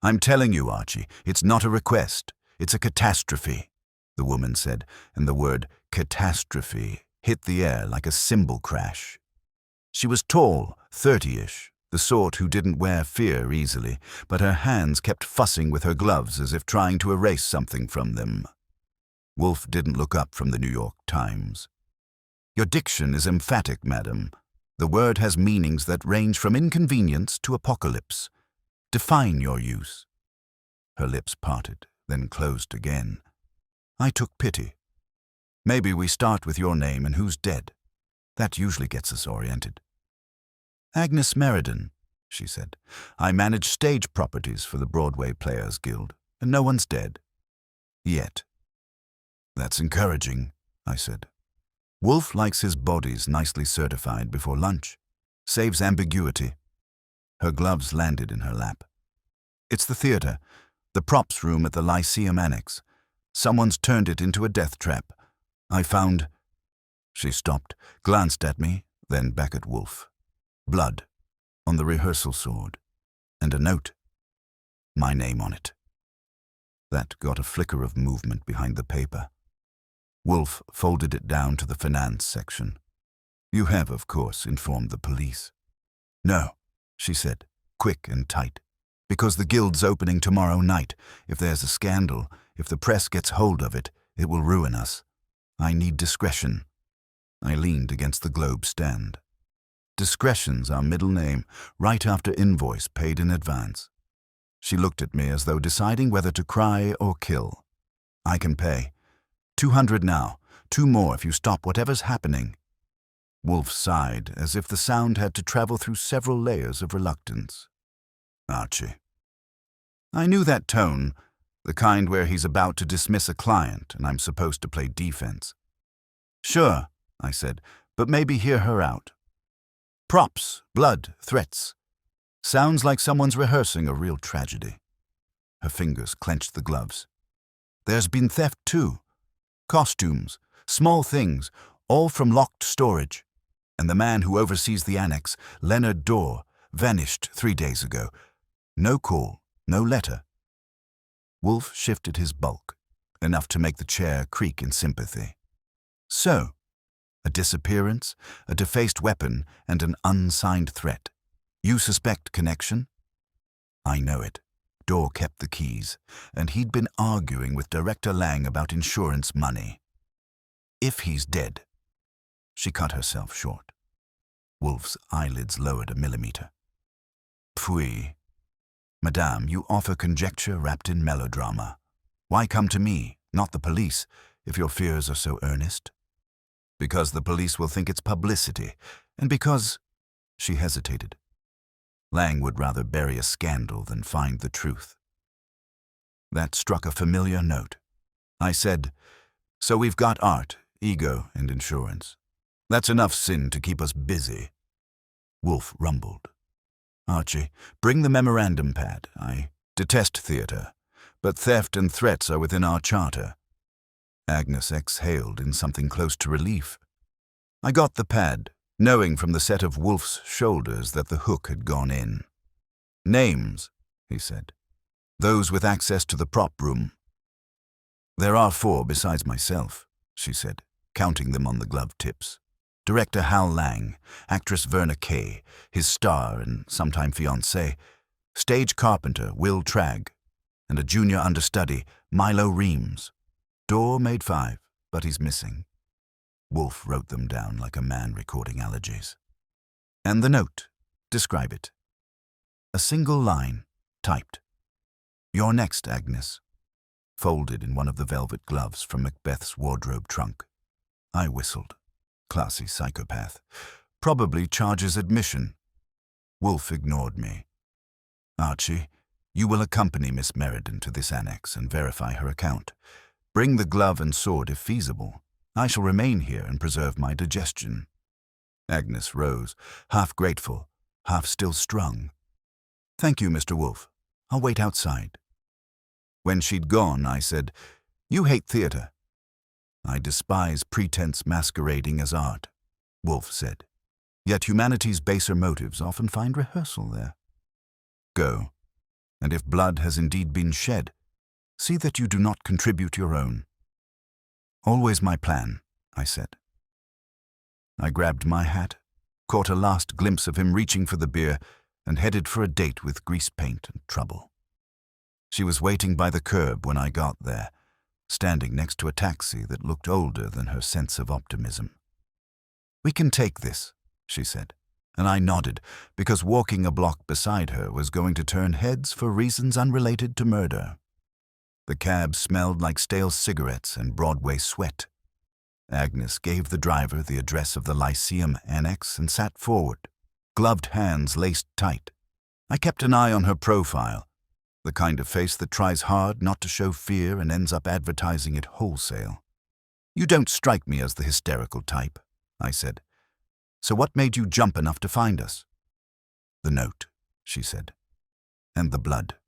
I'm telling you, Archie, it's not a request. It's a catastrophe, the woman said, and the word catastrophe hit the air like a cymbal crash. She was tall, 30-ish, the sort who didn't wear fear easily, but her hands kept fussing with her gloves as if trying to erase something from them. Wolfe didn't look up from the New York Times. Your diction is emphatic, madam. The word has meanings that range from inconvenience to apocalypse. Define your use. Her lips parted, then closed again. I took pity. Maybe we start with your name and who's dead. That usually gets us oriented. Agnes Meriden, she said. I manage stage properties for the Broadway Players Guild, and no one's dead. Yet. That's encouraging, I said. Wolfe likes his bodies nicely certified before lunch. Saves ambiguity. Her gloves landed in her lap. It's the theater, the props room at the Lyceum Annex. Someone's turned it into a death trap. I found... She stopped, glanced at me, then back at Wolfe. Blood on the rehearsal sword, and a note. My name on it. That got a flicker of movement behind the paper. Wolfe folded it down to the finance section. You have, of course, informed the police. No, she said, quick and tight. Because the guild's opening tomorrow night. If there's a scandal, if the press gets hold of it, it will ruin us. I need discretion. I leaned against the Globe stand. Discretion's our middle name, right after invoice paid in advance. She looked at me as though deciding whether to cry or kill. I can pay. 200 now, 2 more if you stop whatever's happening. Wolfe sighed, as if the sound had to travel through several layers of reluctance. Archie. I knew that tone, the kind where he's about to dismiss a client and I'm supposed to play defense. Sure, I said, but maybe hear her out. Props, blood, threats. Sounds like someone's rehearsing a real tragedy. Her fingers clenched the gloves. There's been theft too. Costumes, small things, all from locked storage. And the man who oversees the annex, Leonard Dorr, vanished 3 days ago. No call, no letter. Wolfe shifted his bulk, enough to make the chair creak in sympathy. So, a disappearance, a defaced weapon, and an unsigned threat. You suspect connection? I know it. Dorr kept the keys, and he'd been arguing with Director Lang about insurance money. If he's dead. She cut herself short. Wolfe's eyelids lowered a millimeter. Pfui. Madame, you offer conjecture wrapped in melodrama. Why come to me, not the police, if your fears are so earnest? Because the police will think it's publicity, and because... She hesitated. Lang would rather bury a scandal than find the truth. That struck a familiar note. I said, so we've got art, ego, and insurance. That's enough sin to keep us busy. Wolfe rumbled. Archie, bring the memorandum pad. I detest theater, but theft and threats are within our charter. Agnes exhaled in something close to relief. I got the pad, knowing from the set of Wolfe's shoulders that the hook had gone in. Names, he said. Those with access to the prop room. There are 4 besides myself, she said, counting them on the glove tips. Director Hal Lang, actress Verna Kay, his star and sometime fiancé, stage carpenter Will Tragg, and a junior understudy, Milo Reams. Dorr made 5, but he's missing. Wolfe wrote them down like a man recording allergies. And the note. Describe it. A single line, typed. You're next, Agnes. Folded in one of the velvet gloves from Macbeth's wardrobe trunk. I whistled. Classy psychopath. Probably charges admission. Wolfe ignored me. Archie, you will accompany Miss Meriden to this annex and verify her account. Bring the glove and sword if feasible. I shall remain here and preserve my digestion. Agnes rose, half grateful, half still strung. Thank you, Mr. Wolfe. I'll wait outside. When she'd gone, I said, You hate theater. I despise pretense masquerading as art, Wolfe said. Yet humanity's baser motives often find rehearsal there. Go. And if blood has indeed been shed, see that you do not contribute your own. Always my plan, I said. I grabbed my hat, caught a last glimpse of him reaching for the beer, and headed for a date with grease paint and trouble. She was waiting by the curb when I got there, standing next to a taxi that looked older than her sense of optimism. "We can take this," she said, and I nodded, because walking a block beside her was going to turn heads for reasons unrelated to murder. The cab smelled like stale cigarettes and Broadway sweat. Agnes gave the driver the address of the Lyceum Annex and sat forward, gloved hands laced tight. I kept an eye on her profile, the kind of face that tries hard not to show fear and ends up advertising it wholesale. "You don't strike me as the hysterical type," I said. "So what made you jump enough to find us?" "The note," she said, "and the blood,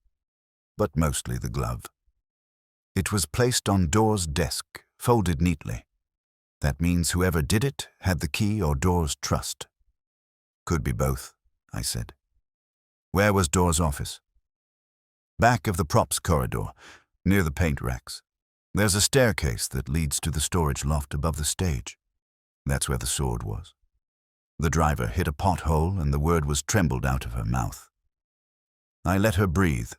but mostly the glove. It was placed on Door's desk, folded neatly. That means whoever did it had the key or Door's trust." "Could be both," I said. "Where was Door's office?" "Back of the props corridor, near the paint racks. There's a staircase that leads to the storage loft above the stage. That's where the sword was." The driver hit a pothole and the word was trembled out of her mouth. I let her breathe.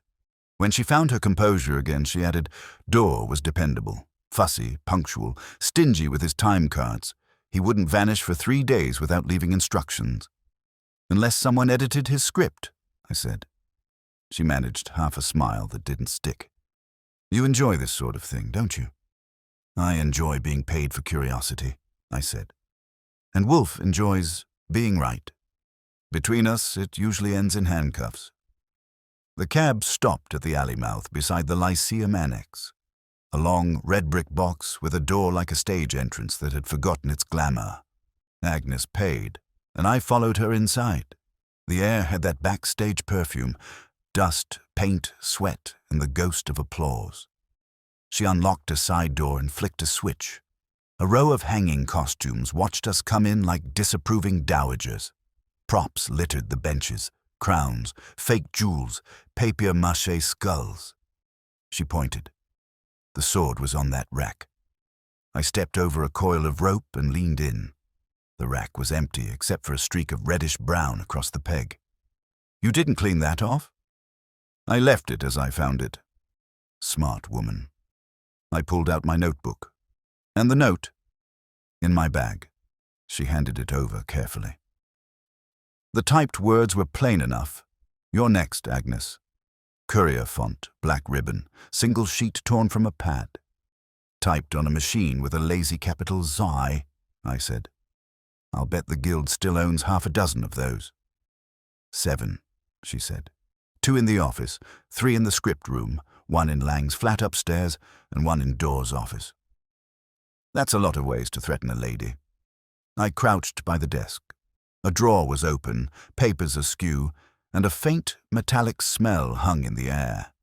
When she found her composure again, she added, "Door was dependable, fussy, punctual, stingy with his time cards. He wouldn't vanish for 3 days without leaving instructions." "Unless someone edited his script," I said. She managed half a smile that didn't stick. "You enjoy this sort of thing, don't you?" "I enjoy being paid for curiosity," I said. "And Wolfe enjoys being right. Between us, it usually ends in handcuffs." The cab stopped at the alley mouth beside the Lyceum Annex, a long red brick box with a door like a stage entrance that had forgotten its glamour. Agnes paid, and I followed her inside. The air had that backstage perfume, dust, paint, sweat, and the ghost of applause. She unlocked a side door and flicked a switch. A row of hanging costumes watched us come in like disapproving dowagers. Props littered the benches, crowns, fake jewels, papier-mâché skulls. She pointed. The sword was on that rack. I stepped over a coil of rope and leaned in. The rack was empty except for a streak of reddish-brown across the peg. "You didn't clean that off?" "I left it as I found it." Smart woman. I pulled out my notebook. "And the note?" "In my bag." She handed it over carefully. The typed words were plain enough. "You're next, Agnes." Courier font, black ribbon, single sheet torn from a pad. "Typed on a machine with a lazy capital Xi," I said. "I'll bet the guild still owns 6 of those." 7, she said. 2 in the office, 3 in the script room, 1 in Lang's flat upstairs, and 1 in Door's office. That's a lot of ways to threaten a lady. I crouched by the desk. A drawer was open, papers askew, and a faint metallic smell hung in the air.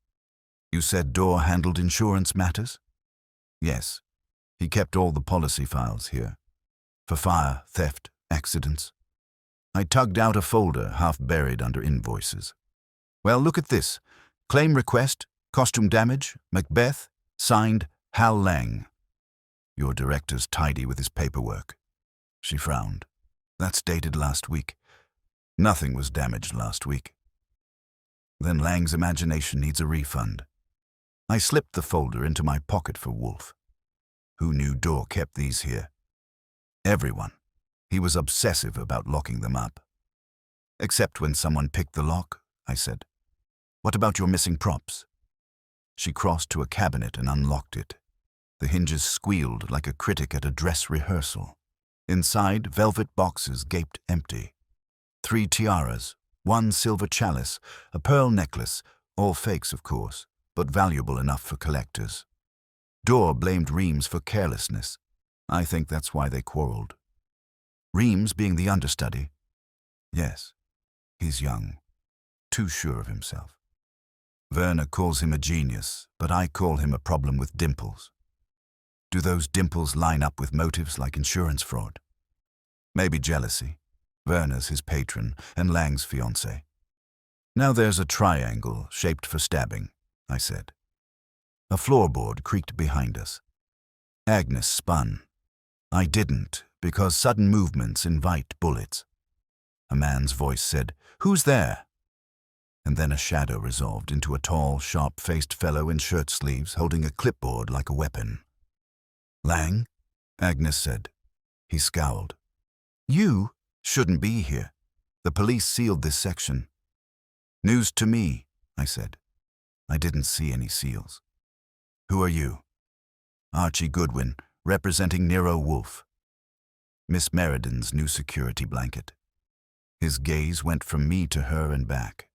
"You said Door handled insurance matters?" "Yes. He kept all the policy files here. For fire, theft, accidents." I tugged out a folder half buried under invoices. "Well, look at this. Claim request, costume damage, Macbeth, signed Hal Lang." "Your director's tidy with his paperwork." She frowned. "That's dated last week." "Nothing was damaged last week." "Then Lang's imagination needs a refund." I slipped the folder into my pocket for Wolfe. Who knew Door kept these here? Everyone. He was obsessive about locking them up. "Except when someone picked the lock," I said. "What about your missing props?" She crossed to a cabinet and unlocked it. The hinges squealed like a critic at a dress rehearsal. Inside, velvet boxes gaped empty. 3 tiaras, 1 silver chalice, a pearl necklace, all fakes of course, but valuable enough for collectors. Door blamed Reams for carelessness. I think that's why they quarreled. Reams being the understudy? Yes. He's young, too sure of himself. Werner calls him a genius, but I call him a problem with dimples. Do those dimples line up with motives like insurance fraud? Maybe jealousy. Werner's his patron and Lang's fiancée. Now there's a triangle shaped for stabbing, I said. A floorboard creaked behind us. Agnes spun. I didn't, because sudden movements invite bullets. A man's voice said, "Who's there?" And then a shadow resolved into a tall, sharp-faced fellow in shirt sleeves holding a clipboard like a weapon. "Lang?" Agnes said. He scowled. "You shouldn't be here. The police sealed this section." "News to me," I said. I didn't see any seals. "Who are you?" "Archie Goodwin, representing Nero Wolfe." Miss Meriden's new security blanket. His gaze went from me to her and back.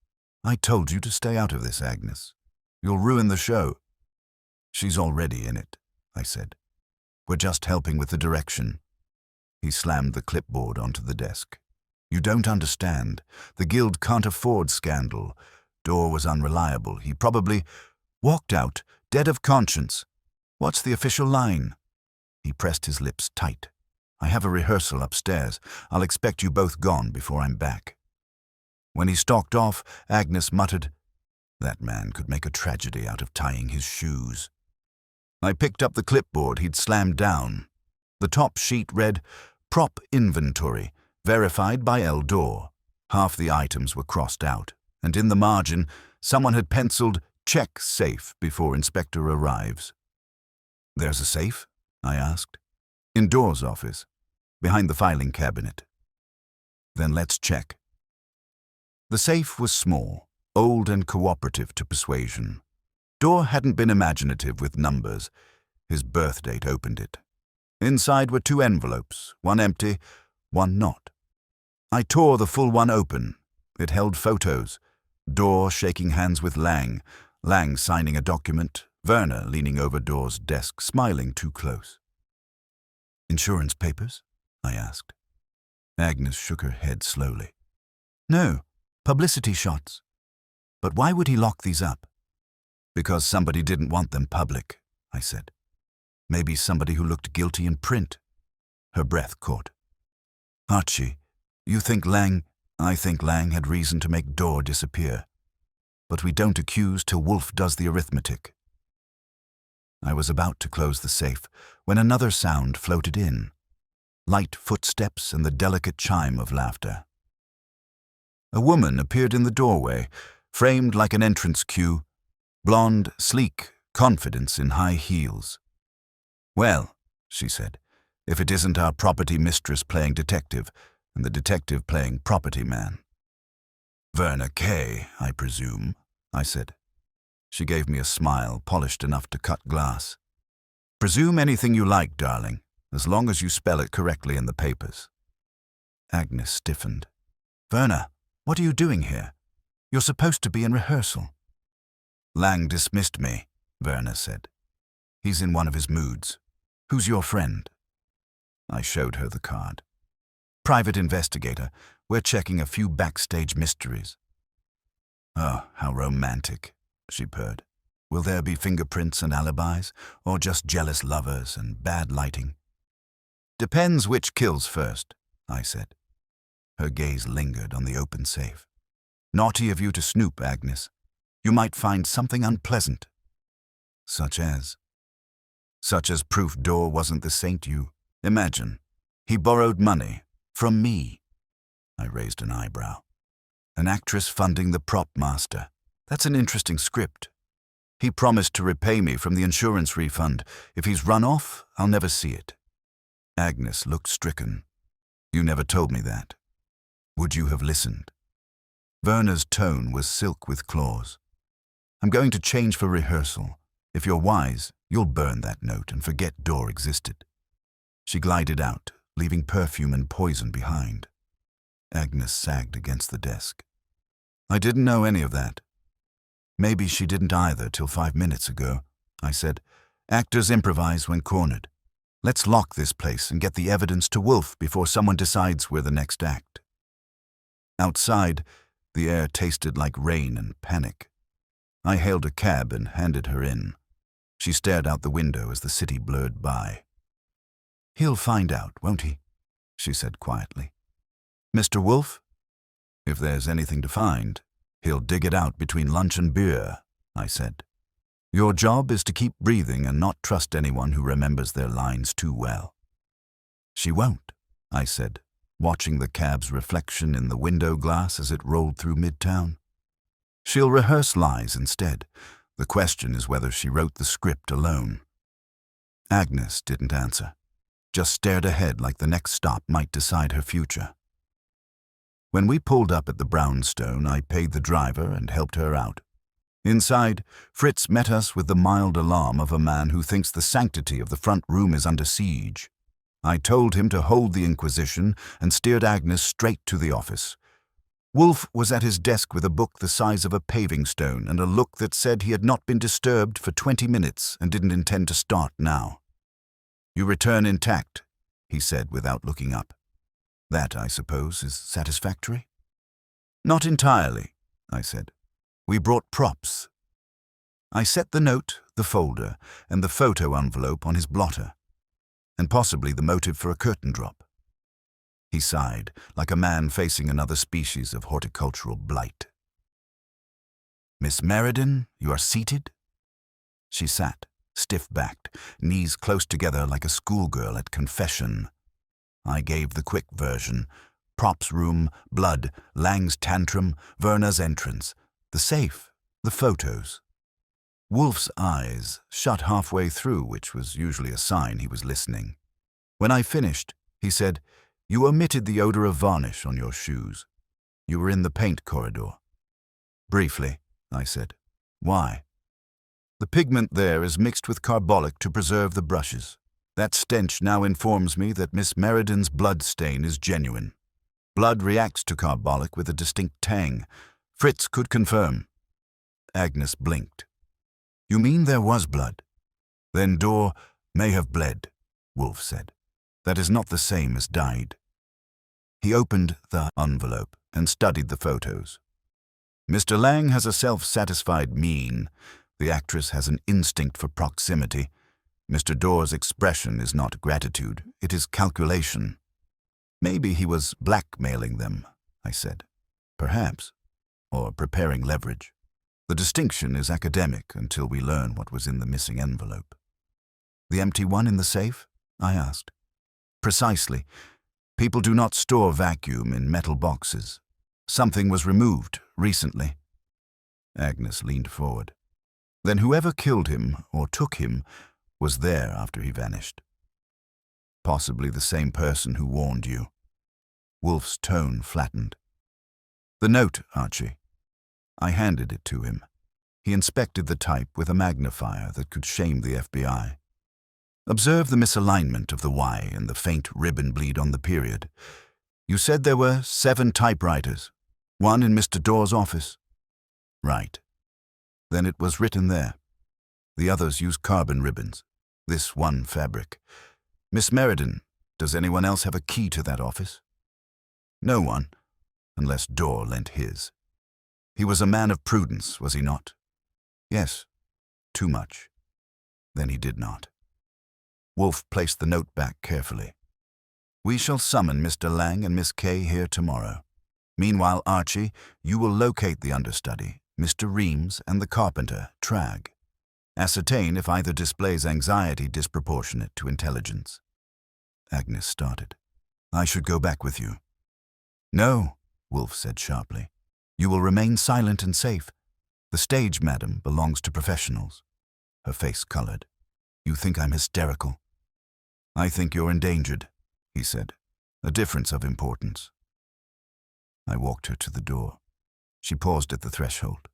"I told you to stay out of this, Agnes. You'll ruin the show." "She's already in it," I said. "We're just helping with the direction." He slammed the clipboard onto the desk. "You don't understand. The guild can't afford scandal. Door was unreliable. He probably walked out, dead of conscience. What's the official line?" He pressed his lips tight. "I have a rehearsal upstairs. I'll expect you both gone before I'm back." When he stalked off, Agnes muttered, "That man could make a tragedy out of tying his shoes." I picked up the clipboard he'd slammed down. The top sheet read, "Prop Inventory, verified by L. Door." Half the items were crossed out, and in the margin, someone had penciled, "Check safe before inspector arrives." "There's a safe?" I asked. "In Door's office, behind the filing cabinet." "Then let's check." The safe was small, old and cooperative to persuasion. Door hadn't been imaginative with numbers. His birth date opened it. Inside were 2 envelopes, one empty, one not. I tore the full one open. It held photos. Door shaking hands with Lang, Lang signing a document, Werner leaning over Door's desk, smiling too close. "Insurance papers?" I asked. Agnes shook her head slowly. "No, publicity shots." "But why would he lock these up?" "Because somebody didn't want them public," I said. "Maybe somebody who looked guilty in print." Her breath caught. "Archie, you think Lang—" "I think Lang had reason to make Door disappear. But we don't accuse till Wolfe does the arithmetic." I was about to close the safe when another sound floated in. Light footsteps and the delicate chime of laughter. A woman appeared in the doorway, framed like an entrance queue, blonde, sleek, confidence in high heels. "Well," she said, "if it isn't our property mistress playing detective, and the detective playing property man." "Werner K., I presume," I said. She gave me a smile, polished enough to cut glass. "Presume anything you like, darling, as long as you spell it correctly in the papers." Agnes stiffened. "Werner, what are you doing here? You're supposed to be in rehearsal." "Lang dismissed me," Werner said. "He's in one of his moods. Who's your friend?" I showed her the card. "Private investigator. We're checking a few backstage mysteries." "Oh, how romantic," she purred. "Will there be fingerprints and alibis, or just jealous lovers and bad lighting?" "Depends which kills first," I said. Her gaze lingered on the open safe. "Naughty of you to snoop, Agnes. You might find something unpleasant." "Such as?" "Such as proof Door wasn't the saint you imagine. He borrowed money from me." I raised an eyebrow. "An actress funding the prop master. That's an interesting script. He promised to repay me from the insurance refund. If he's run off, I'll never see it." Agnes looked stricken. "You never told me that. Would you have listened?" Werner's tone was silk with claws. "I'm going to change for rehearsal. If you're wise, you'll burn that note and forget Door existed." She glided out, leaving perfume and poison behind. Agnes sagged against the desk. "I didn't know any of that." "Maybe she didn't either till 5 minutes ago," I said. "Actors improvise when cornered. Let's lock this place and get the evidence to Wolfe before someone decides we're the next act." Outside, the air tasted like rain and panic. I hailed a cab and handed her in. She stared out the window as the city blurred by. "He'll find out, won't he?" she said quietly. "Mr. Wolfe?" "If there's anything to find," He'll dig it out between lunch and beer, I said. Your job is to keep breathing and not trust anyone who remembers their lines too well. She won't, I said, watching the cab's reflection in the window glass as it rolled through Midtown. She'll rehearse lies instead. The question is whether she wrote the script alone. Agnes didn't answer, just stared ahead like the next stop might decide her future. When we pulled up at the brownstone, I paid the driver and helped her out. Inside, Fritz met us with the mild alarm of a man who thinks the sanctity of the front room is under siege. I told him to hold the inquisition and steered Agnes straight to the office. Wolfe was at his desk with a book the size of a paving stone and a look that said he had not been disturbed for 20 minutes and didn't intend to start now. You return intact, he said without looking up. That, I suppose, is satisfactory? Not entirely, I said. We brought props. I set the note, the folder, and the photo envelope on his blotter, and possibly the motive for a curtain drop. He sighed, like a man facing another species of horticultural blight. Miss Meriden, you are seated? She sat, stiff-backed, knees close together like a schoolgirl at confession. I gave the quick version. Props room, blood, Lang's tantrum, Werner's entrance, the safe, the photos. Wolfe's eyes shut halfway through, which was usually a sign he was listening. When I finished, he said, You omitted the odor of varnish on your shoes. You were in the paint corridor. Briefly, I said. Why? The pigment there is mixed with carbolic to preserve the brushes. That stench now informs me that Miss Meriden's blood stain is genuine. Blood reacts to carbolic with a distinct tang. Fritz could confirm. Agnes blinked. You mean there was blood? Then Dor may have bled, Wolfe said. That is not the same as died. He opened the envelope and studied the photos. Mr. Lang has a self-satisfied mien. The actress has an instinct for proximity. Mr. Dor's expression is not gratitude, it is calculation. Maybe he was blackmailing them, I said. Perhaps. Or preparing leverage. The distinction is academic until we learn what was in the missing envelope. The empty one in the safe? I asked. Precisely. People do not store vacuum in metal boxes. Something was removed recently. Agnes leaned forward. Then whoever killed him or took him was there after he vanished. Possibly the same person who warned you. Wolfe's tone flattened. The note, Archie. I handed it to him. He inspected the type with a magnifier that could shame the FBI. Observe the misalignment of the Y and the faint ribbon bleed on the period. You said there were 7 typewriters, one in Mr. Dor's office. Right. Then it was written there. The others use carbon ribbons. This one fabric. Miss Meriden, does anyone else have a key to that office? No one, unless Dor lent his. He was a man of prudence, was he not? Yes, too much. Then he did not. Wolfe placed the note back carefully. We shall summon Mr. Lang and Miss Kay here tomorrow. Meanwhile, Archie, you will locate the understudy, Mr. Reams, and the carpenter, Tragg. Ascertain if either displays anxiety disproportionate to intelligence. Agnes started. I should go back with you. No, Wolfe said sharply. You will remain silent and safe. The stage, madam, belongs to professionals. Her face colored. You think I'm hysterical? I think you're endangered, he said. A difference of importance. I walked her to the door. She paused at the threshold.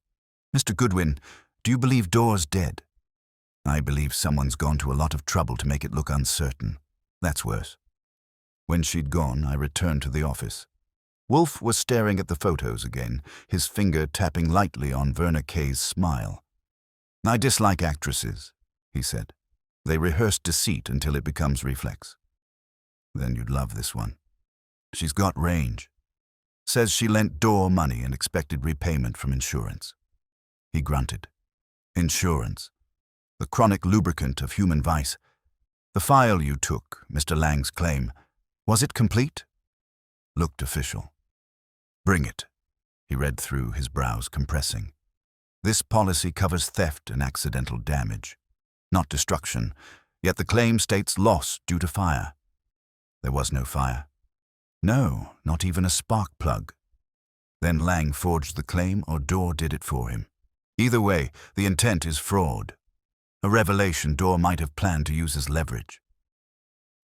Mr. Goodwin, do you believe Dor's dead? I believe someone's gone to a lot of trouble to make it look uncertain. That's worse. When she'd gone, I returned to the office. Wolfe was staring at the photos again, his finger tapping lightly on Werner Kay's smile. I dislike actresses, he said. They rehearse deceit until it becomes reflex. Then you'd love this one. She's got range. Says she lent Dor money and expected repayment from insurance. He grunted. Insurance. The chronic lubricant of human vice. The file you took, Mr. Lang's claim, was it complete? Looked official. Bring it. He read through, his brows compressing. This policy covers theft and accidental damage, not destruction, yet the claim states loss due to fire. There was no fire. No, not even a spark plug. Then Lang forged the claim or Dorr did it for him. Either way, the intent is fraud. A revelation Dorr might have planned to use as leverage.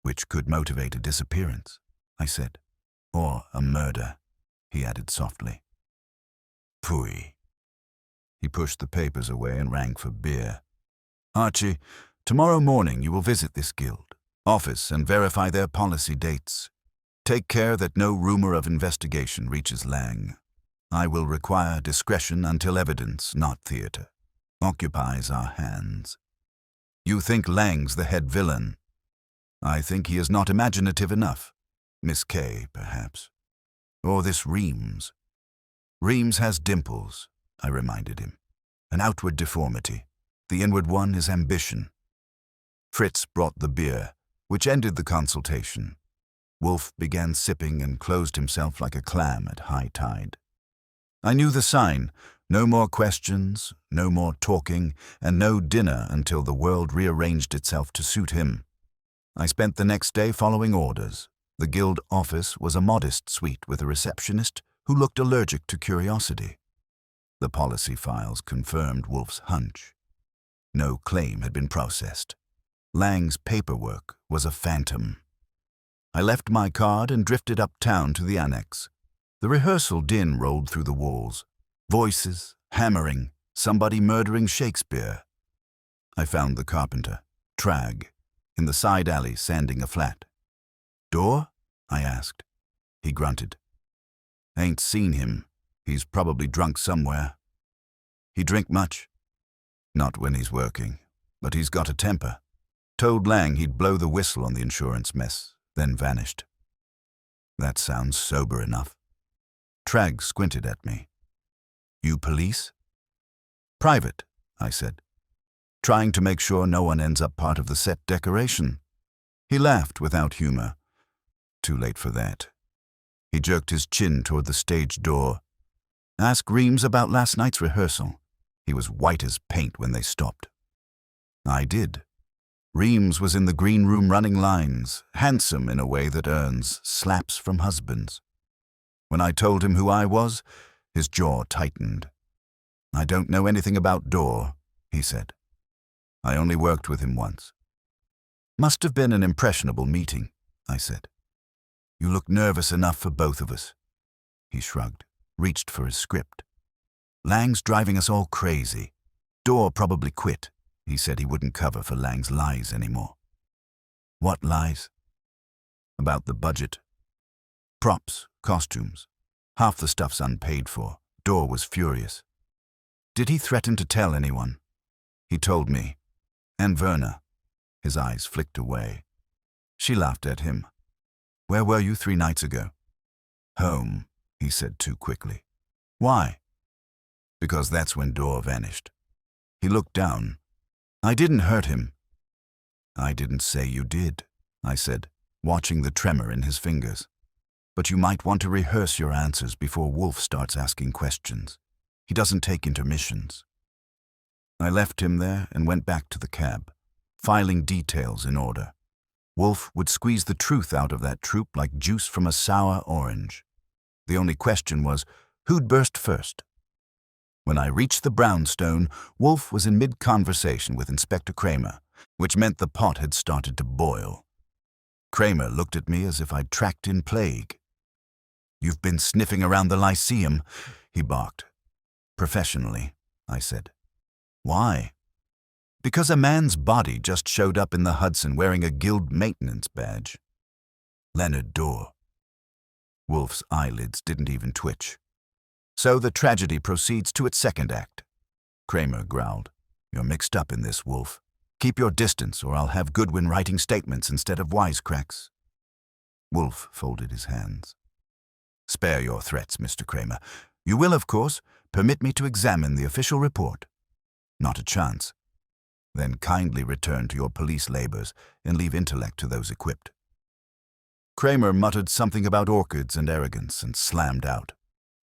Which could motivate a disappearance, I said. Or a murder, he added softly. Phooey. He pushed the papers away and rang for beer. Archie, tomorrow morning you will visit this guild, office, and verify their policy dates. Take care that no rumor of investigation reaches Lang. I will require discretion until evidence, not theater, occupies our hands. You think Lang's the head villain. I think he is not imaginative enough. Miss Kay, perhaps. Or this Reams. Reams has dimples, I reminded him. An outward deformity. The inward one is ambition. Fritz brought the beer, which ended the consultation. Wolfe began sipping and closed himself like a clam at high tide. I knew the sign. No more questions, no more talking, and no dinner until the world rearranged itself to suit him. I spent the next day following orders. The guild office was a modest suite with a receptionist who looked allergic to curiosity. The policy files confirmed Wolfe's hunch. No claim had been processed. Lang's paperwork was a phantom. I left my card and drifted uptown to the annex. The rehearsal din rolled through the walls. Voices, hammering, somebody murdering Shakespeare. I found the carpenter, Tragg, in the side alley sanding a flat. Dorr? I asked. He grunted. Ain't seen him. He's probably drunk somewhere. He drink much? Not when he's working, but he's got a temper. Told Lang he'd blow the whistle on the insurance mess, then vanished. That sounds sober enough. Tragg squinted at me. You police? Private, I said. Trying to make sure no one ends up part of the set decoration. He laughed without humor. Too late for that. He jerked his chin toward the stage door. Ask Reams about last night's rehearsal. He was white as paint when they stopped. I did. Reams was in the green room running lines, handsome in a way that earns slaps from husbands. When I told him who I was, his jaw tightened. I don't know anything about Dorr, he said. I only worked with him once. Must have been an impressionable meeting, I said. You look nervous enough for both of us. He shrugged, reached for his script. Lang's driving us all crazy. Dorr probably quit. He said he wouldn't cover for Lang's lies anymore. What lies? About the budget. Props, costumes. Half the stuff's unpaid for. Dorr was furious. Did he threaten to tell anyone? He told me. And Verna. His eyes flicked away. She laughed at him. Where were you 3 nights ago? Home, he said too quickly. Why? Because that's when Dorr vanished. He looked down. I didn't hurt him. I didn't say you did, I said, watching the tremor in his fingers. But you might want to rehearse your answers before Wolfe starts asking questions. He doesn't take intermissions. I left him there and went back to the cab, filing details in order. Wolfe would squeeze the truth out of that troupe like juice from a sour orange. The only question was, who'd burst first? When I reached the brownstone, Wolfe was in mid-conversation with Inspector Kramer, which meant the pot had started to boil. Kramer looked at me as if I'd tracked in plague. You've been sniffing around the Lyceum, he barked. Professionally, I said. Why? Because a man's body just showed up in the Hudson wearing a guild maintenance badge. Leonard Dorr. Wolfe's eyelids didn't even twitch. So the tragedy proceeds to its second act. Kramer growled. You're mixed up in this, Wolfe. Keep your distance or I'll have Goodwin writing statements instead of wisecracks. Wolfe folded his hands. Spare your threats, Mr. Kramer. You will, of course, permit me to examine the official report. Not a chance. Then kindly return to your police labors and leave intellect to those equipped. Kramer muttered something about orchids and arrogance and slammed out.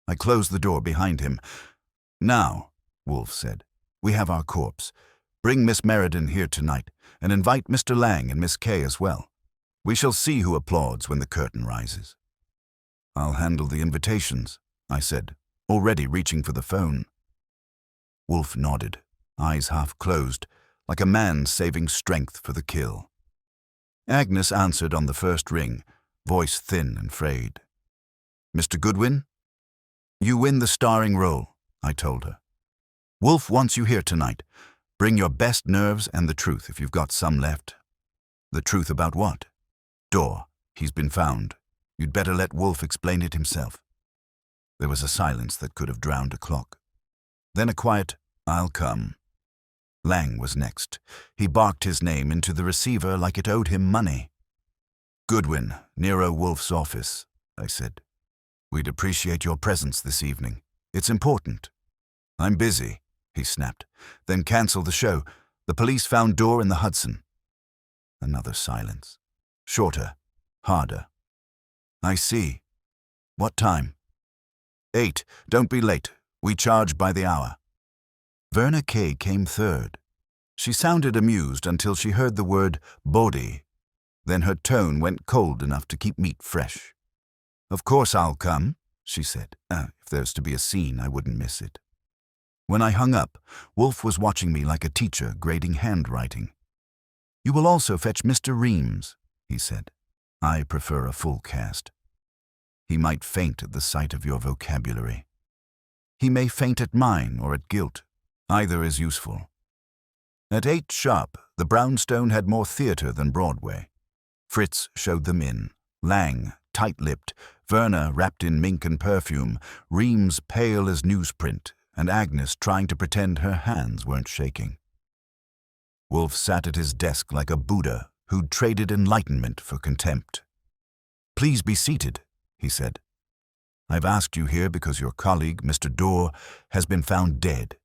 I closed the door behind him. "Now," Wolfe said, "we have our corpse. Bring Miss Meriden here tonight, and invite Mr. Lang and Miss Kay as well. We shall see who applauds when the curtain rises." "I'll handle the invitations," I said, already reaching for the phone. Wolfe nodded, eyes half closed, like a man saving strength for the kill. Agnes answered on the first ring, voice thin and frayed. "Mr. Goodwin?" "You win the starring role," I told her. "Wolfe wants you here tonight. Bring your best nerves and the truth if you've got some left." "The truth about what?" "Door. He's been found. You'd better let Wolfe explain it himself." There was a silence that could have drowned a clock. Then a quiet, "I'll come." Lang was next. He barked his name into the receiver like it owed him money. "Goodwin, Nero Wolfe's office," I said. "We'd appreciate your presence this evening. It's important." "I'm busy," he snapped. "Then cancel the show. The police found Door in the Hudson." Another silence. Shorter, harder. "I see. What time?" 8. Don't be late. We charge by the hour." Verna Kay came third. She sounded amused until she heard the word body. Then her tone went cold enough to keep meat fresh. "Of course I'll come," she said. If there's to be a scene, I wouldn't miss it." When I hung up, Wolfe was watching me like a teacher grading handwriting. "You will also fetch Mr. Reams," he said. "I prefer a full cast. He might faint at the sight of your vocabulary. He may faint at mine or at guilt. Either is useful." At 8 sharp, the brownstone had more theater than Broadway. Fritz showed them in. Lang, tight-lipped, Verna wrapped in mink and perfume, Reams pale as newsprint, and Agnes trying to pretend her hands weren't shaking. Wolfe sat at his desk like a Buddha who'd traded enlightenment for contempt. "Please be seated," he said. "I've asked you here because your colleague, Mr. Door, has been found dead.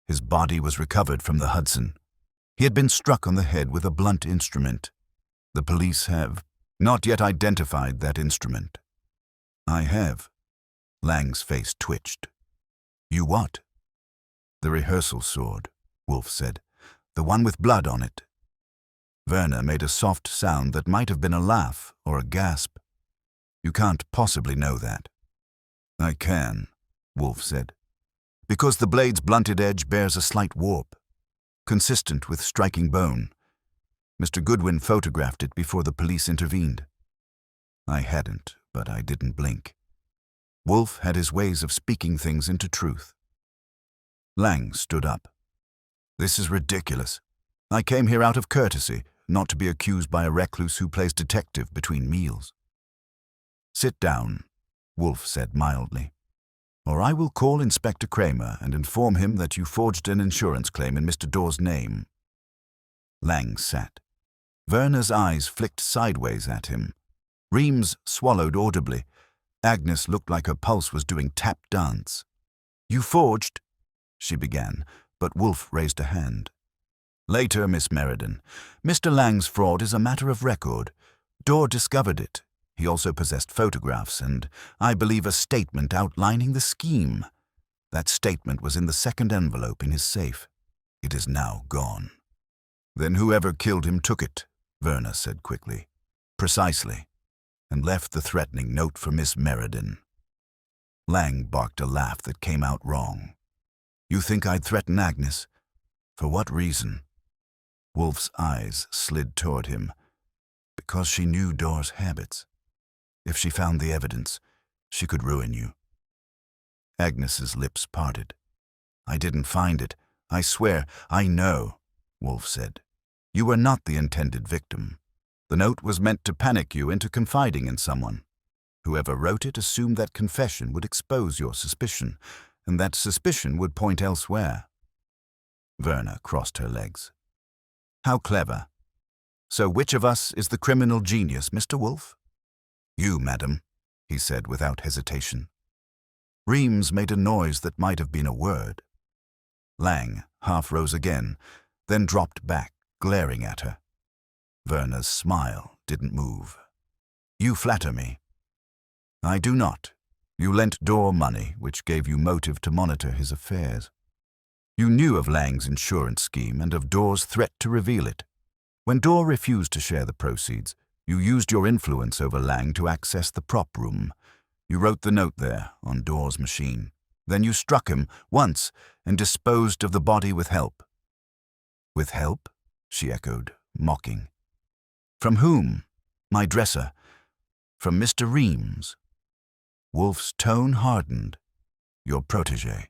His body was recovered from the Hudson. He had been struck on the head with a blunt instrument. The police have not yet identified that instrument." "I have." Lang's face twitched. "You what?" "The rehearsal sword," Wolfe said. "The one with blood on it." Verna made a soft sound that might have been a laugh or a gasp. "You can't possibly know that." "I can," Wolfe said, "because the blade's blunted edge bears a slight warp, consistent with striking bone. Mr. Goodwin photographed it before the police intervened." I hadn't, but I didn't blink. Wolfe had his ways of speaking things into truth. Lang stood up. "This is ridiculous. I came here out of courtesy, not to be accused by a recluse who plays detective between meals." "Sit down," Wolfe said mildly, "or I will call Inspector Kramer and inform him that you forged an insurance claim in Mr. Door's name." Lang sat. Verna's eyes flicked sideways at him. Reams swallowed audibly. Agnes looked like her pulse was doing tap dance. "You forged," she began, but Wolfe raised a hand. "Later, Miss Meriden. Mr. Lang's fraud is a matter of record. Door discovered it. He also possessed photographs and, I believe, a statement outlining the scheme. That statement was in the second envelope in his safe. It is now gone." "Then whoever killed him took it," Verna said quickly. "Precisely. And left the threatening note for Miss Meriden." Lang barked a laugh that came out wrong. "You think I'd threaten Agnes? For what reason?" Wolfe's eyes slid toward him. "Because she knew Door's habits. If she found the evidence, she could ruin you." Agnes's lips parted. "I didn't find it. I swear, I know," Wolfe said. "You were not the intended victim. The note was meant to panic you into confiding in someone. Whoever wrote it assumed that confession would expose your suspicion, and that suspicion would point elsewhere." Verna crossed her legs. "How clever. So which of us is the criminal genius, Mr. Wolfe?" "You, madam," he said without hesitation. Reams made a noise that might have been a word. Lang half rose again, then dropped back, glaring at her. Verna's smile didn't move. "You flatter me." "I do not," You lent Dorr money, which gave you motive to monitor his affairs. You knew of Lang's insurance scheme and of Dorr's threat to reveal it. When Dorr refused to share the proceeds, you used your influence over Lang to access the prop room. You wrote the note there, on Dorr's machine. Then you struck him once and disposed of the body with help. With help? She echoed, mocking. From whom? My dresser. From Mr. Reams. Wolfe's tone hardened. Your protégé.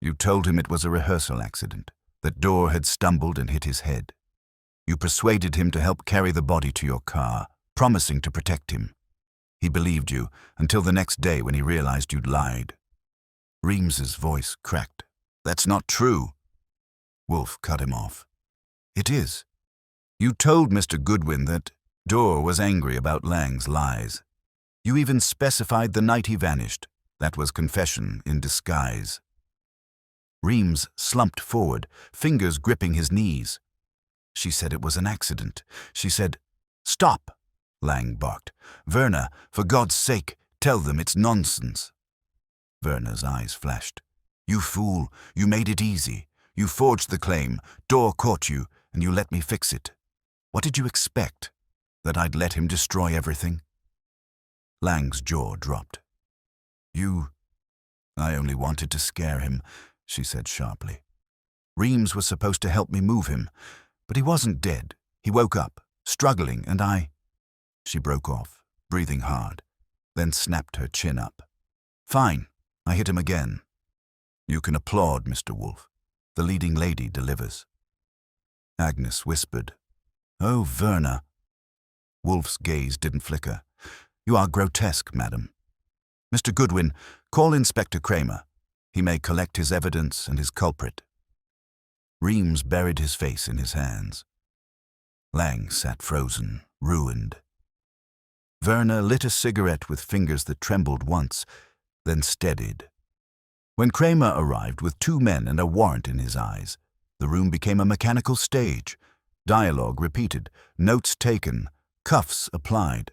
You told him it was a rehearsal accident, that Dorr had stumbled and hit his head. You persuaded him to help carry the body to your car, promising to protect him. He believed you until the next day when he realized you'd lied. Reams's voice cracked. That's not true. Wolfe cut him off. It is. You told Mr. Goodwin that Dorr was angry about Lang's lies. You even specified the night he vanished. That was confession in disguise. Reams slumped forward, fingers gripping his knees. She said it was an accident. She said, Stop, Lang barked. Verna, for God's sake, tell them it's nonsense. Verna's eyes flashed. You fool, you made it easy. You forged the claim, Dorr caught you, and you let me fix it. What did you expect? That I'd let him destroy everything? Lang's jaw dropped. I only wanted to scare him, she said sharply. Reams was supposed to help me move him, but he wasn't dead. He woke up, struggling, and I... She broke off, breathing hard, then snapped her chin up. Fine, I hit him again. You can applaud, Mr. Wolfe. The leading lady delivers. Agnes whispered, Oh, Verna. Wolfe's gaze didn't flicker. You are grotesque, madam. Mr. Goodwin, call Inspector Kramer. He may collect his evidence and his culprit. Reams buried his face in his hands. Lang sat frozen, ruined. Verna lit a cigarette with fingers that trembled once, then steadied. When Kramer arrived with 2 men and a warrant in his eyes, the room became a mechanical stage. Dialogue repeated, notes taken, cuffs applied.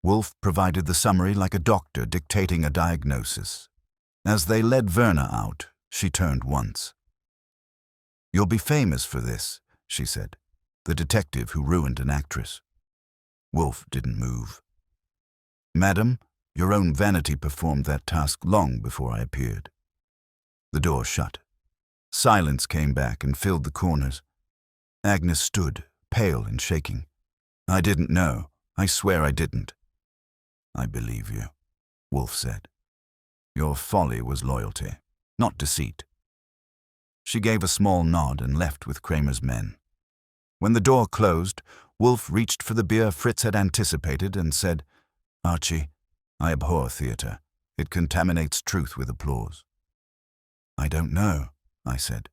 Wolfe provided the summary like a doctor dictating a diagnosis. As they led Verna out, she turned once. You'll be famous for this, she said, the detective who ruined an actress. Wolfe didn't move. Madam, your own vanity performed that task long before I appeared. The door shut. Silence came back and filled the corners. Agnes stood, pale and shaking. I didn't know. I swear I didn't. I believe you, Wolfe said. Your folly was loyalty, not deceit. She gave a small nod and left with Kramer's men. When the door closed, Wolfe reached for the beer Fritz had anticipated and said, Archie, I abhor theater. It contaminates truth with applause. I don't know, I said.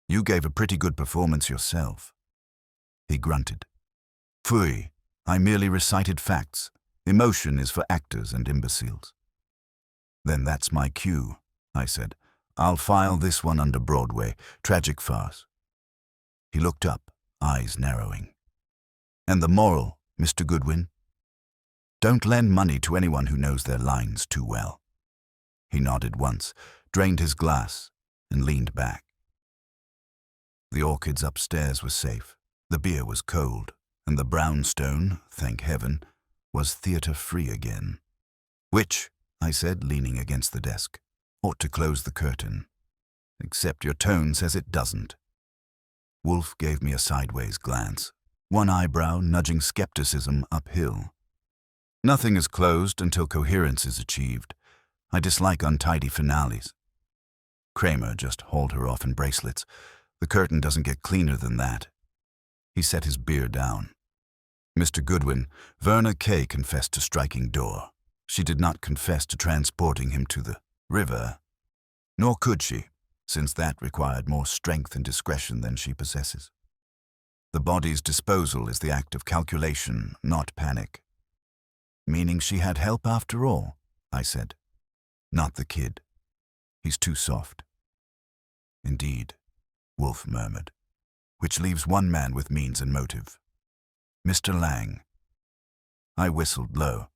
You gave a pretty good performance yourself. He grunted. Phooey, I merely recited facts. Emotion is for actors and imbeciles. Then that's my cue, I said. I'll file this one under Broadway, tragic farce. He looked up, eyes narrowing. And the moral, Mr. Goodwin? Don't lend money to anyone who knows their lines too well. He nodded once, drained his glass, and leaned back. The orchids upstairs were safe, the beer was cold, and the brownstone, thank heaven, was theater-free again. Which, I said, leaning against the desk, ought to close the curtain. Except your tone says it doesn't. Wolfe gave me a sideways glance, one eyebrow nudging skepticism uphill. Nothing is closed until coherence is achieved. I dislike untidy finales. Kramer just hauled her off in bracelets. The curtain doesn't get cleaner than that. He set his beer down. Mr. Goodwin, Verna Kay confessed to striking Dorr. She did not confess to transporting him to the river. Nor could she, since that required more strength and discretion than she possesses. The body's disposal is the act of calculation, not panic. Meaning she had help after all, I said. Not the kid. He's too soft. Indeed, Wolfe murmured, which leaves one man with means and motive. Mr. Lang. I whistled low.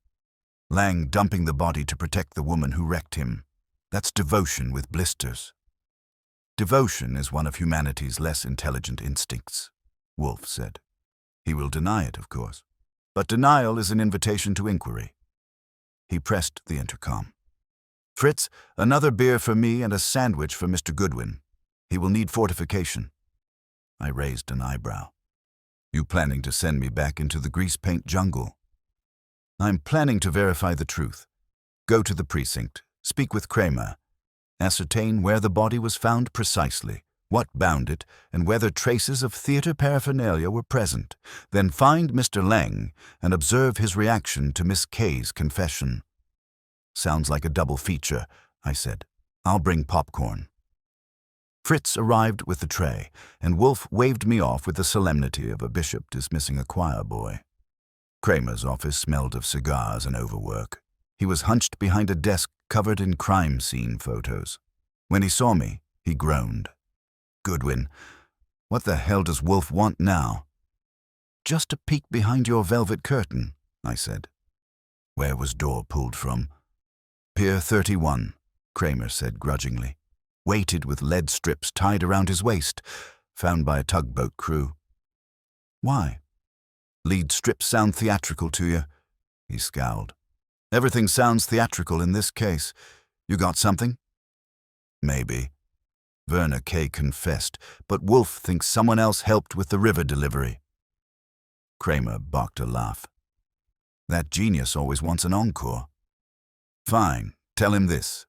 Lang dumping the body to protect the woman who wrecked him. That's devotion with blisters. Devotion is one of humanity's less intelligent instincts, Wolfe said. He will deny it, of course. But denial is an invitation to inquiry. He pressed the intercom. Fritz, another beer for me and a sandwich for Mr. Goodwin. He will need fortification. I raised an eyebrow. You planning to send me back into the grease paint jungle? I'm planning to verify the truth. Go to the precinct, speak with Kramer, ascertain where the body was found precisely, what bound it, and whether traces of theater paraphernalia were present. Then find Mr. Lang and observe his reaction to Miss Kay's confession. Sounds like a double feature, I said. I'll bring popcorn. Fritz arrived with the tray, and Wolfe waved me off with the solemnity of a bishop dismissing a choir boy. Kramer's office smelled of cigars and overwork. He was hunched behind a desk covered in crime scene photos. When he saw me, he groaned. Goodwin, what the hell does Wolfe want now? Just a peek behind your velvet curtain, I said. Where was door pulled from? Pier 31, Kramer said grudgingly. Weighted with lead strips tied around his waist, found by a tugboat crew. Why? Lead strips sound theatrical to you? He scowled. Everything sounds theatrical in this case. You got something? Maybe. Verna Kay confessed, but Wolfe thinks someone else helped with the river delivery. Kramer barked a laugh. That genius always wants an encore. Fine, tell him this.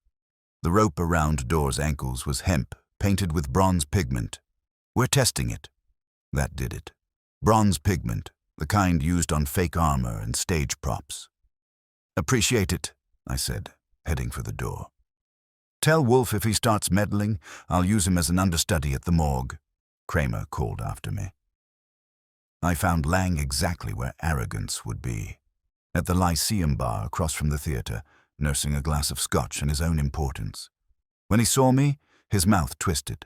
The rope around Door's ankles was hemp, painted with bronze pigment. We're testing it. That did it. Bronze pigment, the kind used on fake armor and stage props. Appreciate it, I said, heading for the door. Tell Wolfe if he starts meddling, I'll use him as an understudy at the morgue, Kramer called after me. I found Lang exactly where arrogance would be, at the Lyceum bar across from the theater, nursing a glass of scotch and his own importance. When he saw me, his mouth twisted.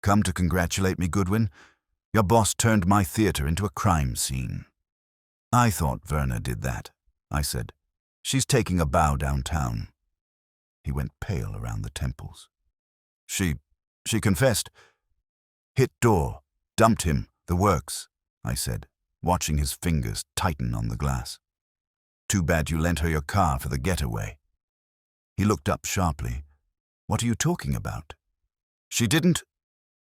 Come to congratulate me, Goodwin? Your boss turned my theater into a crime scene. I thought Verna did that, I said. She's taking a bow downtown. He went pale around the temples. She confessed. Hit Door, dumped him, the works, I said, watching his fingers tighten on the glass. Too bad you lent her your car for the getaway. He looked up sharply. What are you talking about? She didn't.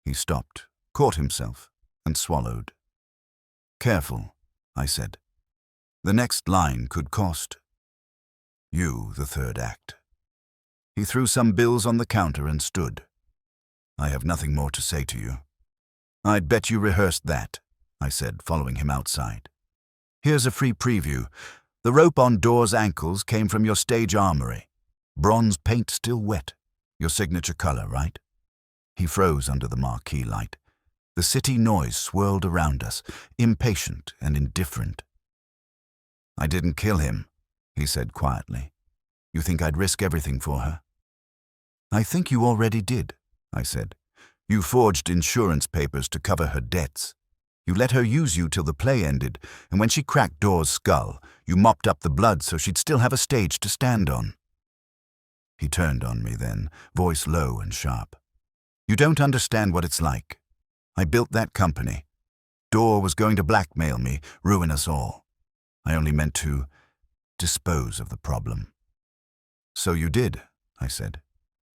He stopped, caught himself, and swallowed. Careful, I said. The next line could cost you the third act. He threw some bills on the counter and stood. I have nothing more to say to you. I'd bet you rehearsed that, I said, following him outside. Here's a free preview. The rope on Door's ankles came from your stage armory. Bronze paint still wet. Your signature color, right? He froze under the marquee light. The city noise swirled around us, impatient and indifferent. I didn't kill him, he said quietly. You think I'd risk everything for her? I think you already did, I said. You forged insurance papers to cover her debts. You let her use you till the play ended, and when she cracked Door's skull, you mopped up the blood so she'd still have a stage to stand on. He turned on me then, voice low and sharp. You don't understand what it's like. I built that company. Door was going to blackmail me, ruin us all. I only meant to dispose of the problem. So you did, I said.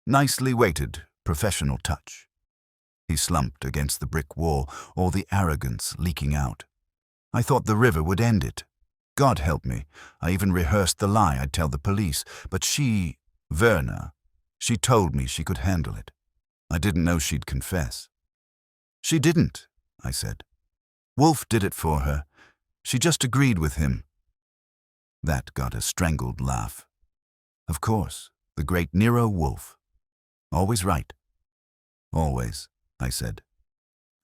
Nicely weighted, professional touch. He slumped against the brick wall, all the arrogance leaking out. I thought the river would end it. God help me, I even rehearsed the lie I'd tell the police, but she, Verna, she told me she could handle it. I didn't know she'd confess. She didn't, I said. Wolfe did it for her. She just agreed with him. That got a strangled laugh. Of course, the great Nero Wolfe. Always right. Always, I said.